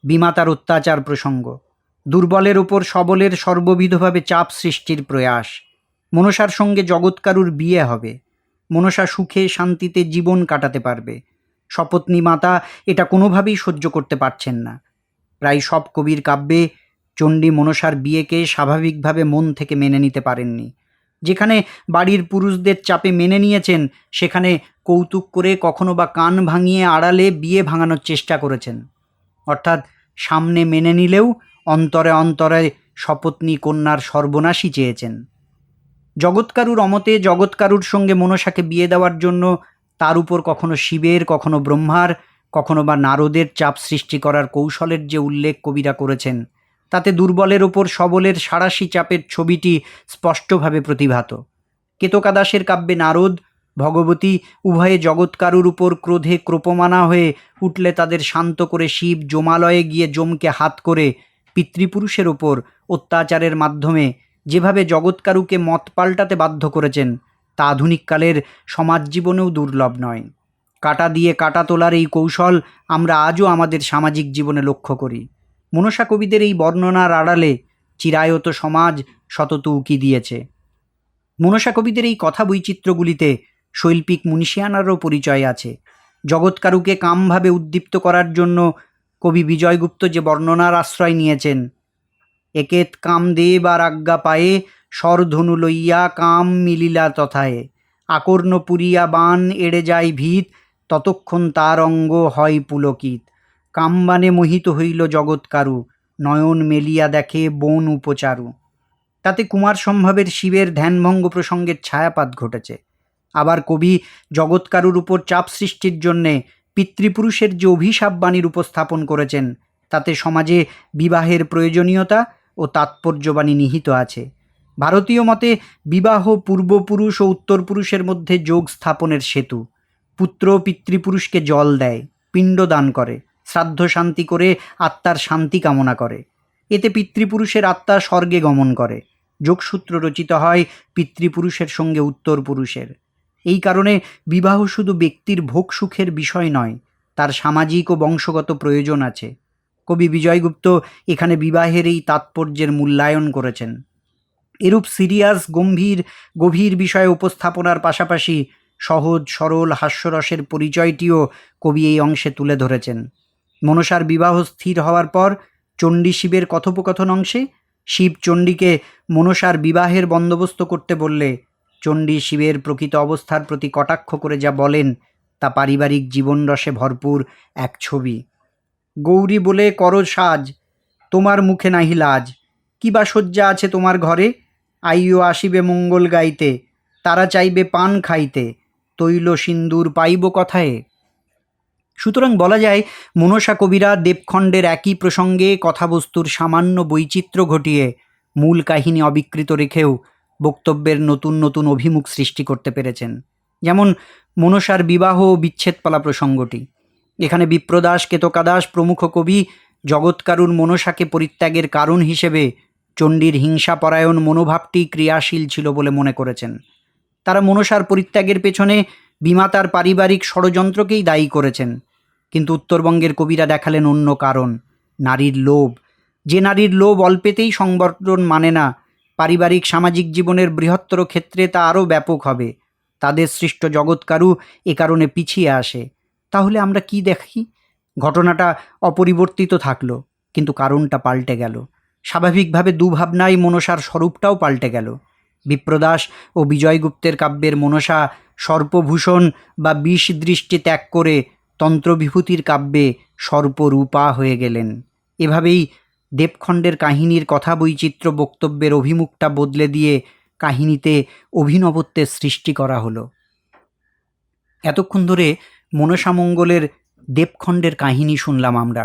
বিমাতার অত্যাচার প্রসঙ্গ, দুর্বলের ওপর সবলের সর্ববিধভাবে চাপ সৃষ্টির প্রয়াস। মনসার সঙ্গে জগৎকারুর বিয়ে হবে, মনসা সুখে শান্তিতে জীবন কাটাতে পারবে। শপথনী মাতা এটা কোনোভাবেই সহ্য করতে পারছেন না। প্রায় সব কবির কাব্যে চণ্ডী মনসার বিয়েকে স্বাভাবিকভাবে মন থেকে মেনে নিতে পারেননি। যেখানে বাড়ির পুরুষদের চাপে মেনে নিয়েছেন, সেখানে কৌতুক করে কখনো বা কান ভাঙিয়ে আড়ালে বিয়ে ভাঙানোর চেষ্টা করেছেন। অর্থাৎ সামনে মেনে নিলেও অন্তরে অন্তরে শপথনী কন্যার সর্বনাশই চেয়েছেন। জগৎকারুর অমতে জগৎকারুর সঙ্গে মনসাকে বিয়ে দেওয়ার জন্য তার উপর কখনো শিবের, কখনো ব্রহ্মার, কখনো বা নারদের চাপ সৃষ্টি করার কৌশলের যে উল্লেখ কবিরা করেছেন, তাতে দুর্বলের ওপর সবলের সাঁড়াশি চাপের ছবিটি স্পষ্টভাবে প্রতিভাত। কেতকাদাসের কাব্যে নারদ, ভগবতী উভয়ে জগৎকারুর উপর ক্রোধে ক্রোপমানা হয়ে উঠলে তাদের শান্ত করে শিব যমালয়ে গিয়ে যমকে হাত করে পিতৃপুরুষের ওপর অত্যাচারের মাধ্যমে যেভাবে জগৎকারুকে মত পাল্টাতে বাধ্য করেছেন, তা আধুনিককালের সমাজ জীবনেও দুর্লভ নয়। কাটা দিয়ে কাটা তোলার এই কৌশল আমরা আজও আমাদের সামাজিক জীবনে লক্ষ্য করি। মনসা কবিদের এই বর্ণনার আড়ালে চিরায়ত সমাজ সতত উকি দিয়েছে। মনসা কবিদের এই কথা বৈচিত্র্যগুলিতে শৈল্পিক মুনিশিয়ানারও পরিচয় আছে। জগৎকারুকে কামভাবে উদ্দীপ্ত করার জন্য কবি বিজয়গুপ্ত যে বর্ণনার আশ্রয় নিয়েছেন, একেত কামদেব আর আজ্ঞা পায়ে, স্বরধনু লইয়া কাম মিলিলা তথায়, আকর্ণ পুরিয়া বান এড়ে যায় ভীত, ততক্ষণ তার অঙ্গ হয় পুলকিত। কামবানে মোহিত হইল জগৎকারু, নয়ন মেলিয়া দেখে বন উপচারু। তাতে কুমার সম্ভবের শিবের ধ্যানভঙ্গ প্রসঙ্গের ছায়াপাত ঘটেছে। আবার কবি জগৎকারুর উপর চাপ সৃষ্টির জন্যে পিতৃপুরুষের যে অভিশাপ বাণীর উপস্থাপন করেছেন, তাতে সমাজে বিবাহের প্রয়োজনীয়তা ও তাৎপর্যবাণী নিহিত আছে। ভারতীয় মতে বিবাহ পূর্বপুরুষ ও উত্তরপুরুষের মধ্যে যোগ স্থাপনের সেতু। পুত্র পিতৃপুরুষকে জল দেয়, পিণ্ডদান করে, শ্রাদ্ধ শান্তি করে আত্মার শান্তি কামনা করে। এতে পিতৃপুরুষের আত্মা স্বর্গে গমন করে। যোগসূত্র রচিত হয় পিতৃপুরুষের সঙ্গে উত্তরপুরুষের। এই কারণে বিবাহ শুধু ব্যক্তির ভোগ সুখের বিষয় নয়, তার সামাজিক ও বংশগত প্রয়োজন আছে। কবি বিজয়গুপ্ত এখানে বিবাহের এই তাৎপর্যের মূল্যায়ন করেছেন। এরূপ সিরিয়াস গভীর বিষয়ে উপস্থাপনার পাশাপাশি সহজ সরল হাস্যরসের পরিচয়টিও কবি এই অংশে তুলে ধরেছেন। মনসার বিবাহ স্থির হওয়ার পর চণ্ডী শিবের কথোপকথন অংশে শিব চণ্ডীকে মনসার বিবাহের বন্দোবস্ত করতে বললে চণ্ডী শিবের প্রকৃত অবস্থার প্রতি কটাক্ষ করে যা বলেন তা পারিবারিক জীবনরসে ভরপুর এক ছবি। গৌরী বলে করো সাজ, তোমার মুখে নাহি লাজ, কি বা শয্যা আছে তোমার ঘরে, আইও আসিবে মঙ্গল গাইতে, তারা চাইবে পান খাইতে, তৈল সিন্দুর পাইব কথায়। সুতরাং বলা যায় মনসা কবিরা দেবখণ্ডের একই প্রসঙ্গে কথাবস্তুর সামান্য বৈচিত্র্য ঘটিয়ে মূল কাহিনী অবিকৃত রেখেও বক্তব্যের নতুন নতুন অভিমুখ সৃষ্টি করতে পেরেছেন। যেমন মনসার বিবাহ ও বিচ্ছেদপালা প্রসঙ্গটি। এখানে বিপ্রদাস, কেতকাদাস প্রমুখ কবি জগৎকারুর মনসাকে পরিত্যাগের কারণ হিসেবে চণ্ডীর হিংসাপরায়ণ মনোভাবটি ক্রিয়াশীল ছিল বলে মনে করেছেন। তারা মনসার পরিত্যাগের পেছনে বিমাতার পারিবারিক ষড়যন্ত্রকেই দায়ী করেছেন। কিন্তু উত্তরবঙ্গের কবিরা দেখালেন অন্য কারণ, নারীর লোভ। যে নারীর লোভ অল্পেতেই সংবর্ধন মানে না, পারিবারিক সামাজিক জীবনের বৃহত্তর ক্ষেত্রে তা আরও ব্যাপক হবে। তাদের সৃষ্ট জগৎকারু এ কারণে পিছিয়ে আসে। তাহলে আমরা কি দেখি? ঘটনাটা অপরিবর্তিত থাকলো, কিন্তু কারণটা পাল্টে গেল। স্বাভাবিকভাবে দুভাবনায় মনসার স্বরূপটাও পাল্টে গেল। বিপ্রদাস ও বিজয়গুপ্তের কাব্যের মনসা সর্পভূষণ বা বিষ দৃষ্টি ত্যাগ করে তন্ত্রবিভূতির কাব্যে সর্পরূপা হয়ে গেলেন। এভাবেই দেবখণ্ডের কাহিনীর কথা বৈচিত্র্য বক্তব্যের অভিমুখটা বদলে দিয়ে কাহিনীতে অভিনবত্বের সৃষ্টি করা হলো। এতক্ষণ ধরে মনসামঙ্গলের দেবখণ্ডের কাহিনী শুনলাম আমরা।